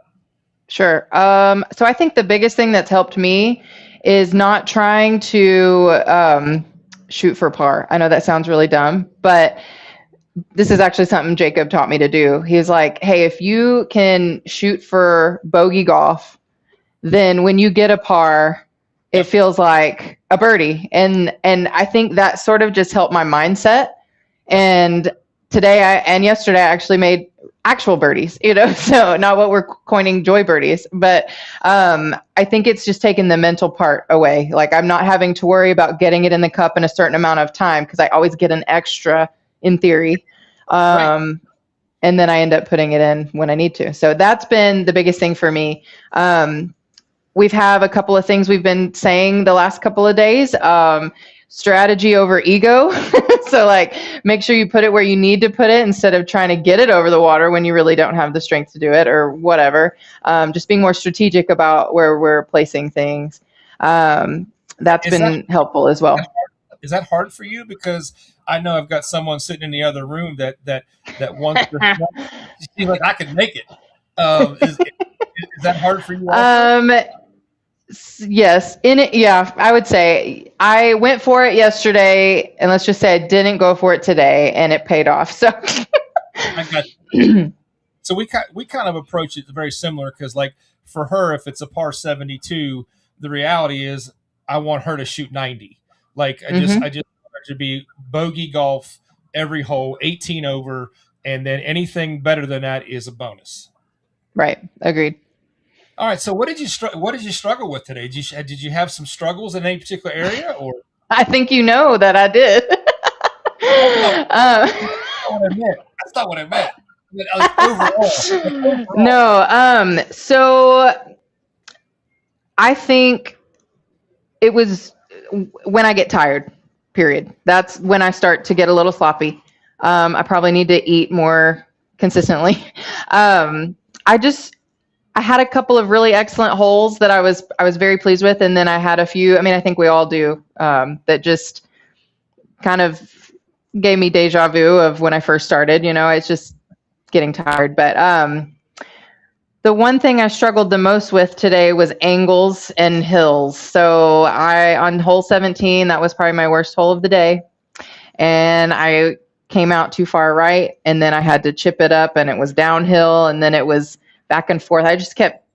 S6: Sure. So I think the biggest thing that's helped me is not trying to shoot for par. I know that sounds really dumb, but this is actually something Jacob taught me to do. He's like, hey, if you can shoot for bogey golf, then when you get a par, it feels like a birdie. And I think that sort of just helped my mindset. And today and yesterday I actually made actual birdies, so not what we're coining joy birdies, but I think it's just taking the mental part away. Like I'm not having to worry about getting it in the cup in a certain amount of time because I always get an extra in theory. Right. And then I end up putting it in when I need to. So that's been the biggest thing for me. We've have a couple of things we've been saying the last couple of days. strategy over ego. So like make sure you put it where you need to put it instead of trying to get it over the water when you really don't have the strength to do it or whatever. Just being more strategic about where we're placing things. That's been helpful as well.
S2: Is that hard for you? Because I know I've got someone sitting in the other room that wants to seem like I can make it. Is that hard for you?
S6: Yes, in it, yeah, I would say I went for it yesterday, and let's just say I didn't go for it today, and it paid off. So,
S2: I got you. So we kind of approach it very similar because, like, for her, if it's a par 72, the reality is I want her to shoot 90. Like I just want her to be bogey golf every hole, 18 over, and then anything better than that is a bonus.
S6: Right. Agreed.
S2: All right. So what did you struggle with today? Did you have some struggles in any particular area, or?
S6: I think you know that I did.
S2: That's not what I meant. Overall.
S6: No. So I think it was when I get tired. Period. That's when I start to get a little sloppy. I probably need to eat more consistently. I had a couple of really excellent holes that I was very pleased with, and then I had a few. I mean, I think we all do, that just kind of gave me deja vu of when I first started. It's just getting tired. But the one thing I struggled the most with today was angles and hills. So on hole 17, that was probably my worst hole of the day, and I came out too far right, and then I had to chip it up, and it was downhill, and then it was back and forth. I just kept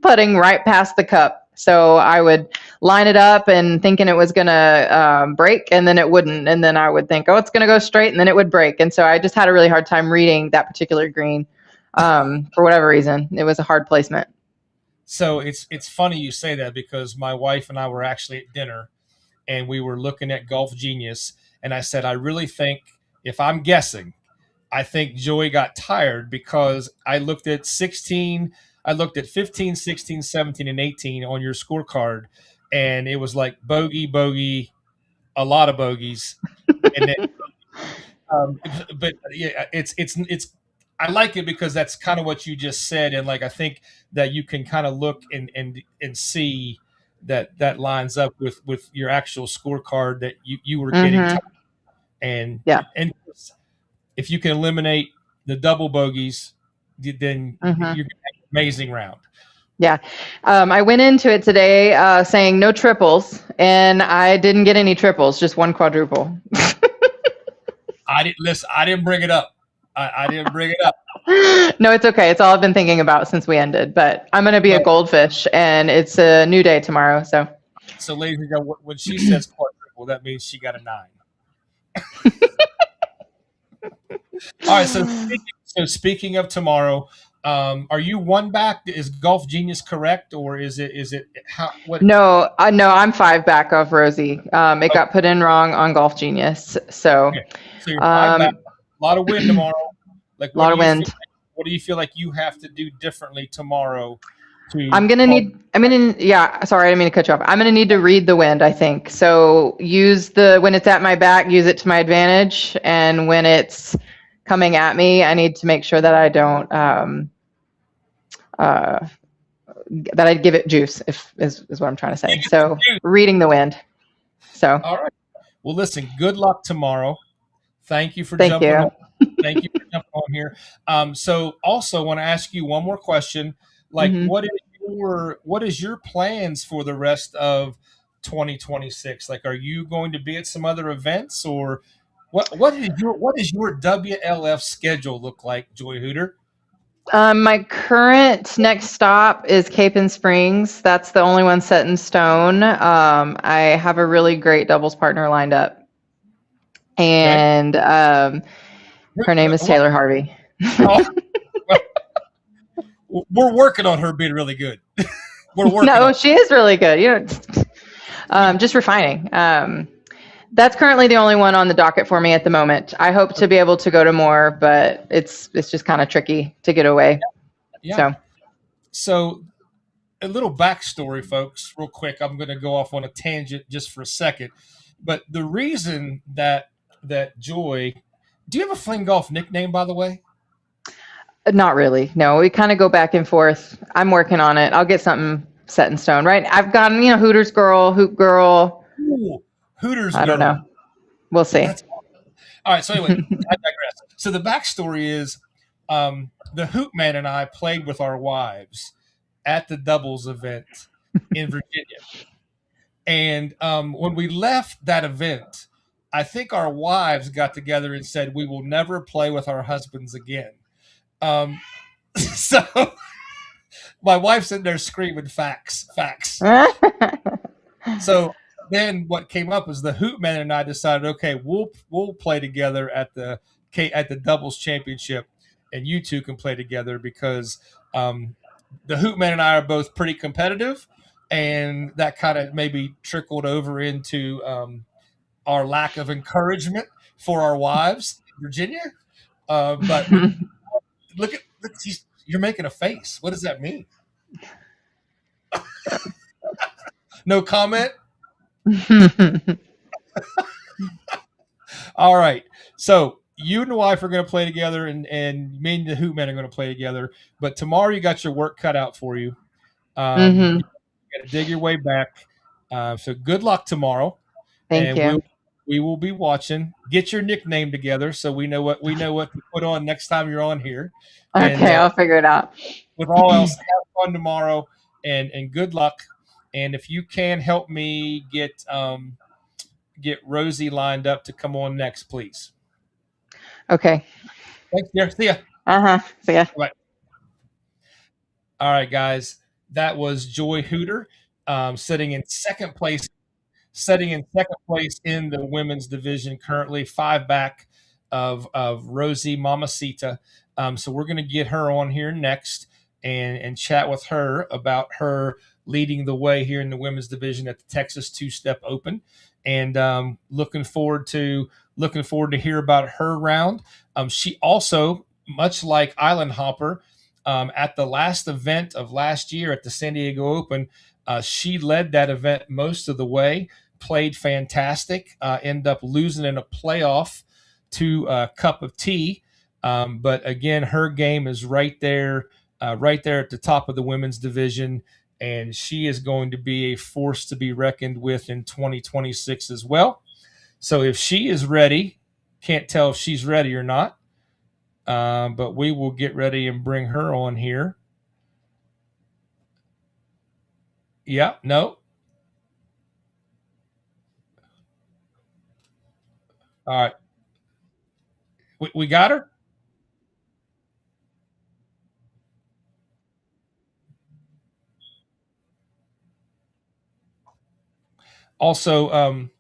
S6: putting right past the cup. So I would line it up and thinking it was going to break, and then it wouldn't. And then I would think, oh, it's going to go straight, and then it would break. And so I just had a really hard time reading that particular green for whatever reason. It was a hard placement.
S2: So it's funny you say that because my wife and I were actually at dinner, and we were looking at Golf Genius, and I said, I really think, if I'm guessing, I think Joey got tired because I looked at 15, 16, 17, and 18 on your scorecard, and it was like bogey, a lot of bogeys, and then, but yeah, it's I like it because that's kind of what you just said, and like I think that you can kind of look and see that lines up with your actual scorecard that you were getting tired. And if you can eliminate the double bogeys, then you're going to have an amazing round.
S6: Yeah. I went into it today saying no triples, and I didn't get any triples, just one quadruple.
S2: I didn't bring it up. I didn't bring it up.
S6: No, it's okay. It's all I've been thinking about since we ended. But I'm going to be a goldfish, and it's a new day tomorrow. So,
S2: ladies and gentlemen, when she says quadruple, that means she got a 9. All right. So speaking of tomorrow, are you one back? Is Golf Genius correct, or is it how? What?
S6: No, I'm 5 back of Rosie. It got put in wrong on Golf Genius. So,
S2: so you're 5 back. A lot of wind tomorrow. Like
S6: a lot of wind.
S2: What do you feel like you have to do differently tomorrow? Sorry, I didn't mean to cut you off. I'm gonna need to read the wind, I think. So when it's at my back, use it to my advantage, and when it's coming at me, I need to make sure that I don't that I give it juice. Is what I'm trying to say. So reading the wind. So all right. Well, listen. Good luck tomorrow. Thank you for jumping on. Thank you for jumping on here. So also want to ask you one more question. Like, what is your plans for the rest of 2026? Like, are you going to be at some other events, or what does your WLF schedule look like, Joy Hooter?
S6: My current next stop is Cape and Springs. That's the only one set in stone. I have a really great doubles partner lined up, and her name is Taylor Harvey.
S2: We're working on her being really good.
S6: She is really good. Just refining. That's currently the only one on the docket for me at the moment. I hope to be able to go to more, but it's just kind of tricky to get away.
S2: Yeah. So a little backstory, folks, real quick. I'm going to go off on a tangent just for a second. But the reason that Joy, do you have a fling golf nickname, by the way?
S6: Not really. No, we kind of go back and forth. I'm working on it. I'll get something set in stone, right? I've gotten, Hooters girl, Hoop girl.
S2: Ooh, Hooters
S6: I don't
S2: girl.
S6: know. We'll see.
S2: That's awesome. All right. So anyway, I digress. So the backstory is, the Hoop Man and I played with our wives at the doubles event in Virginia, and when we left that event, I think our wives got together and said, "We will never play with our husbands again." So my wife's in there screaming facts. So then what came up was the Hoop Man and I decided, okay, we'll play together at the doubles championship, and you two can play together because the Hoop Man and I are both pretty competitive, and that kind of maybe trickled over into our lack of encouragement for our wives in Virginia. But look, you're making a face. What does that mean? No comment? All right. So you and the wife are going to play together, and me and the Hoop Man are going to play together. But tomorrow you got your work cut out for you. You got to dig your way back. So good luck tomorrow.
S6: Thank you.
S2: We will be watching. Get your nickname together so we know what to put on next time you're on here.
S6: Okay, and, I'll figure it out.
S2: With all else, have fun tomorrow, and good luck. And if you can help me get Rosie lined up to come on next, please.
S6: Okay.
S2: Thanks, dear. See ya.
S6: See ya.
S2: Bye. All right, guys. That was Joy Hooter, sitting in second place in the women's division, currently 5 back of Rosie Mamacita. So we're going to get her on here next and chat with her about her leading the way here in the women's division at the Texas Two-Step Open, and looking forward to hear about her round. She also, much like Island Hopper, at the last event of last year at the San Diego Open, she led that event most of the way, played fantastic, ended up losing in a playoff to Cup of Tea. But again, her game is right there at the top of the women's division, and she is going to be a force to be reckoned with in 2026 as well. So if she is ready, can't tell if she's ready or not, but we will get ready and bring her on here. Yeah, no. All right. We got her? Also,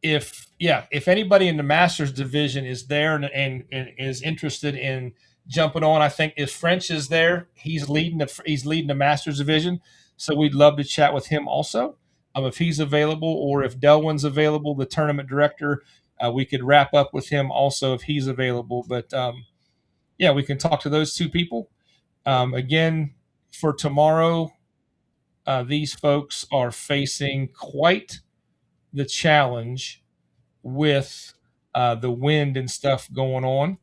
S2: if anybody in the Masters division is there and is interested in jumping on, I think if French is there, he's leading the Masters division, so we'd love to chat with him also. If he's available, or if Delwyn's available, the tournament director, we could wrap up with him also if he's available. But we can talk to those two people. Again, for tomorrow, these folks are facing quite the challenge with the wind and stuff going on.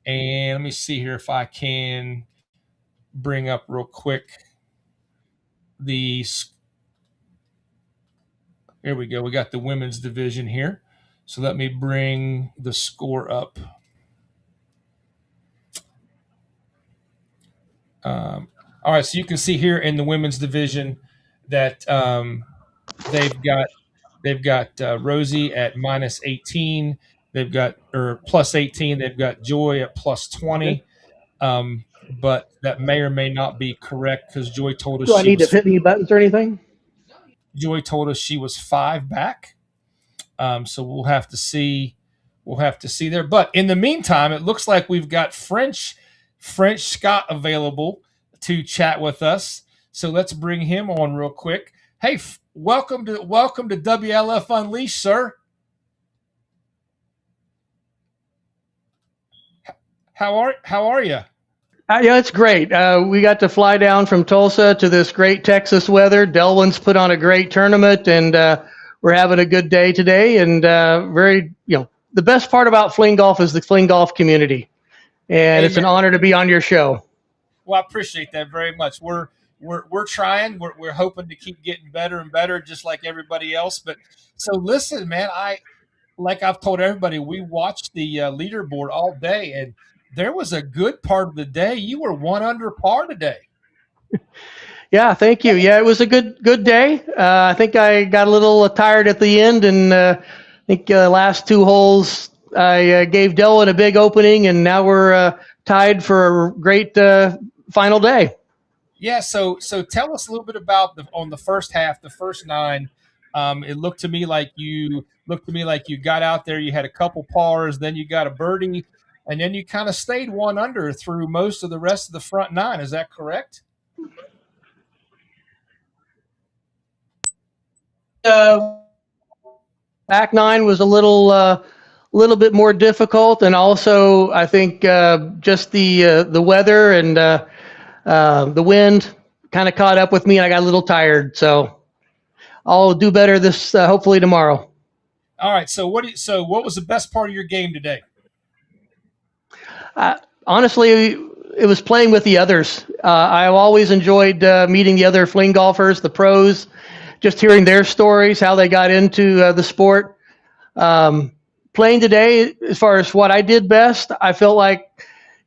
S2: And let me see here if I can bring up real quick here we go. We got the women's division here. So let me bring the score up. All right, so you can see here in the women's division that they've got Rosie at -18. They've got +18. They've got Joy at +20. But that may or may not be correct because Joy told us.
S7: Do I need to hit any buttons or anything?
S2: Joy told us she was 5 back. So we'll have to see. We'll have to see there. But in the meantime, it looks like we've got French Scott available to chat with us. So let's bring him on real quick. Hey, welcome to WLF Unleashed, sir. How are you?
S7: Yeah, it's great. We got to fly down from Tulsa to this great Texas weather. Delwyn's put on a great tournament, and we're having a good day today, and the best part about Fling Golf is the Fling Golf community, and it's an honor to be on your show.
S2: Well, I appreciate that very much. We're trying. We're hoping to keep getting better and better, just like everybody else. But so listen, man, like I've told everybody, we watched the leaderboard all day, and there was a good part of the day. You were 1 under par today.
S7: Yeah, thank you. Yeah, it was a good day. I think I got a little tired at the end, and I think last 2 holes I gave Dylan a big opening, and now we're tied for a great final day.
S2: Yeah, so tell us a little bit about on the first half, the first 9. It looked to me like you got out there. You had a couple pars, then you got a birdie, and then you kind of stayed 1 under through most of the rest of the front 9. Is that correct?
S7: Back 9 was a little bit more difficult, and also I think just the weather and the wind kind of caught up with me, and I got a little tired. So I'll do better this hopefully tomorrow.
S2: All right. So what was the best part of your game today?
S7: Honestly, it was playing with the others. I've always enjoyed meeting the other Fling golfers, the pros, just hearing their stories, how they got into the sport. Playing today, as far as what I did best, I felt like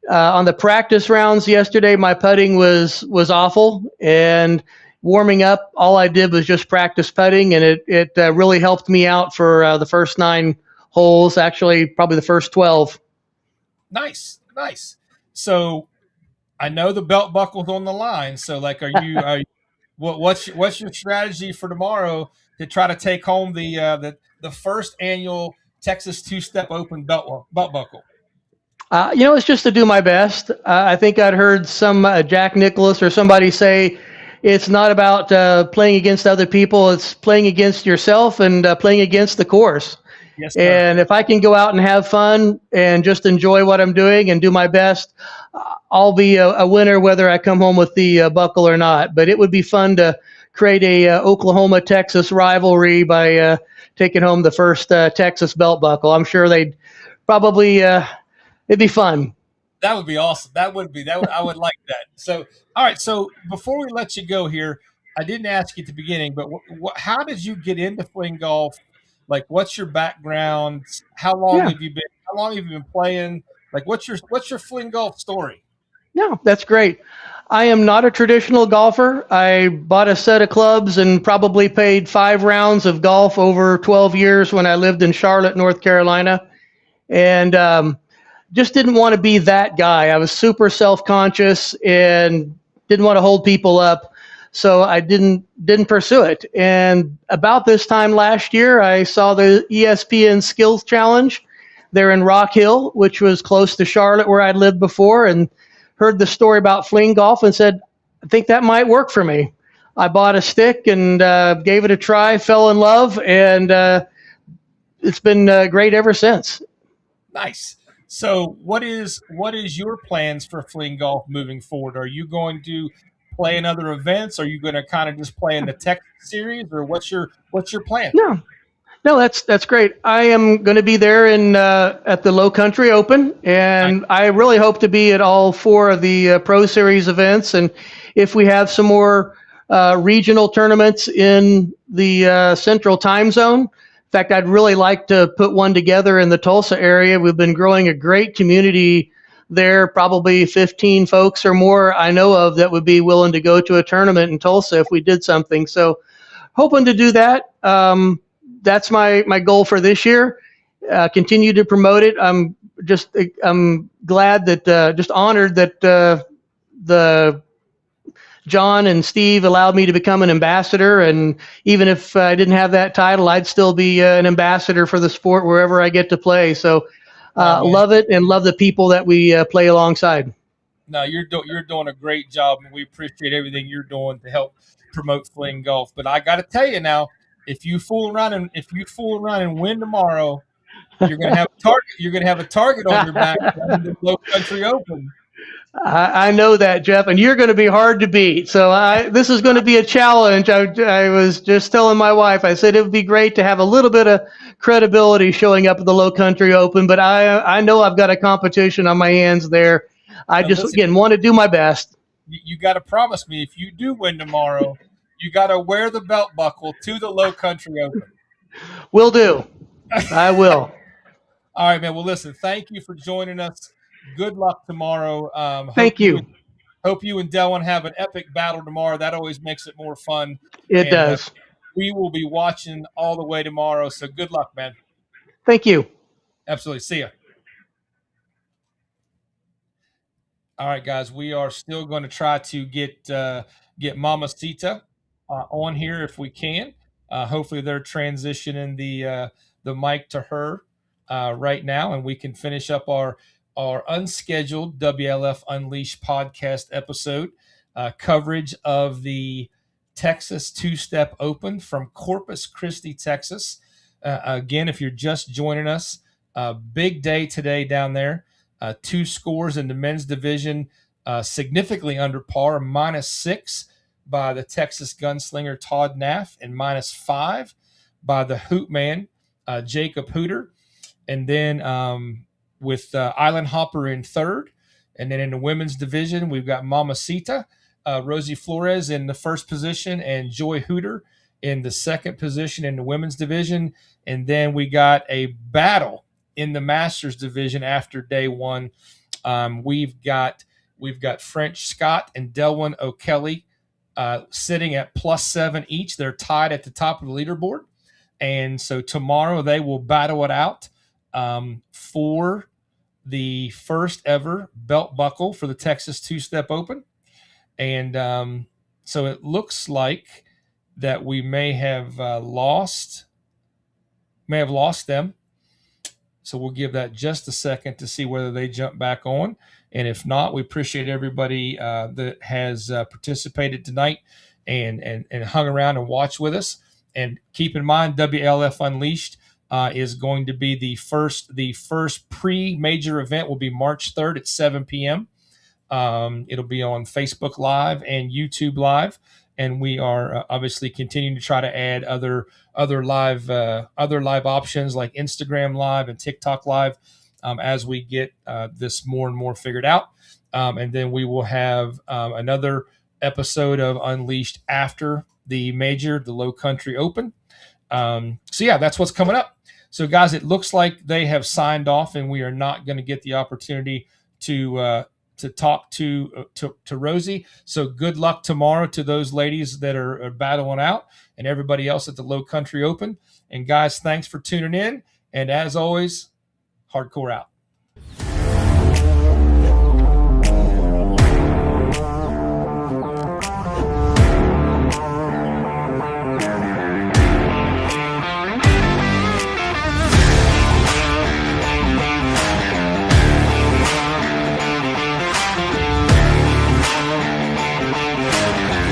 S7: on the practice rounds yesterday, my putting was awful, and warming up, all I did was just practice putting, and it really helped me out for the first 9 holes, actually probably the first 12.
S2: Nice. So I know the belt buckle's on the line. So like, what's your strategy for tomorrow to try to take home the first annual Texas 2-Step Open belt buckle?
S7: It's just to do my best. I think I'd heard some Jack Nicklaus or somebody say it's not about playing against other people. It's playing against yourself and playing against the course.
S2: Yes, sir.
S7: And if I can go out and have fun and just enjoy what I'm doing and do my best, I'll be a winner whether I come home with the buckle or not. But it would be fun to create a Oklahoma-Texas rivalry by taking home the first Texas belt buckle. I'm sure they'd probably it'd be fun.
S2: That would be awesome. I would like that. So, all right. So before we let you go here, I didn't ask you at the beginning, but how did you get into Fling golf? Like, what's your background? How long have you been playing? Like, what's your Fling golf story?
S7: No, that's great. I am not a traditional golfer. I bought a set of clubs and probably played 5 rounds of golf over 12 years when I lived in Charlotte, North Carolina, and just didn't want to be that guy. I was super self-conscious and didn't want to hold people up. So I didn't pursue it. And about this time last year, I saw the ESPN Skills Challenge there in Rock Hill, which was close to Charlotte where I'd lived before, and heard the story about Fling golf and said, I think that might work for me. I bought a stick and gave it a try, fell in love, and it's been great ever since.
S2: Nice. So what is your plans for Fling golf moving forward? Are you going to play in other events? Are you going to kind of just play in the Texas series, or what's your plan?
S7: No, that's great. I am going to be there at the Low Country Open, and I really hope to be at all 4 of the Pro Series events. And if we have some more regional tournaments in the Central Time Zone, in fact, I'd really like to put one together in the Tulsa area. We've been growing a great community there, probably 15 folks or more I know of that would be willing to go to a tournament in Tulsa if we did something. So hoping to do that. That's my goal for this year. Continue to promote it. I'm glad that, just honored that the John and Steve allowed me to become an ambassador. And even if I didn't have that title, I'd still be an ambassador for the sport wherever I get to play. So love it and love the people that we play alongside.
S2: No, you're doing a great job, and we appreciate everything you're doing to help promote Fling golf. But I got to tell you now, if you fool around and win tomorrow, you're gonna have a target. You're gonna have a target on your back in the Low Country Open.
S7: I know that, Jeff, and you're going to be hard to beat. So this is going to be a challenge. I was just telling my wife, I said it would be great to have a little bit of credibility showing up at the Low Country Open, but I know I've got a competition on my hands there. I just,
S2: listen,
S7: again, want to do my best.
S2: You got to promise me if you do win tomorrow, you got to wear the belt buckle to the Low Country Open.
S7: Will do. I will.
S2: All right, man. Well, listen, thank you for joining us. Good luck tomorrow.
S7: Thank you.
S2: Hope you and Delwyn have an epic battle tomorrow. That always makes it more fun.
S7: It does.
S2: We will be watching all the way tomorrow. So good luck, man.
S7: Thank you.
S2: Absolutely. See ya. All right, guys. We are still going to try to get Mama Sita on here if we can. Hopefully, they're transitioning the mic to her right now, and we can finish up our unscheduled WLF Unleashed podcast episode coverage of the Texas Two-Step Open from Corpus Christi, Texas. Again, if you're just joining us, big day today down there. 2 scores in the men's division, significantly under par, -6 by the Texas gunslinger Todd Naff, and -5 by the Hoot Man, Jacob Hooter. And then with Island Hopper in third. And then in the women's division, we've got Mamacita, Rosie Flores in the first position, and Joy Hooter in the second position in the women's division. And then we got a battle in the Masters division after day one. We've got French Scott and Delwyn O'Kelly sitting at +7 each. They're tied at the top of the leaderboard. And so tomorrow they will battle it out for the first ever belt buckle for the Texas Two-Step Open. And so it looks like that we may have lost them. So we'll give that just a second to see whether they jump back on. And if not, we appreciate everybody that has participated tonight and hung around and watched with us. And keep in mind, WLF Unleashed is going to be the first pre-major event will be March 3rd at 7 p.m. It'll be on Facebook Live and YouTube Live. And we are obviously continuing to try to add other live options like Instagram Live and TikTok Live as we get this more and more figured out. And then we will have another episode of Unleashed after the major, the Low Country Open. So yeah, that's what's coming up. So guys, it looks like they have signed off, and we are not going to get the opportunity to talk to Rosie. So good luck tomorrow to those ladies that are battling out, and everybody else at the Low Country Open. And guys, thanks for tuning in. And as always, hardcore out.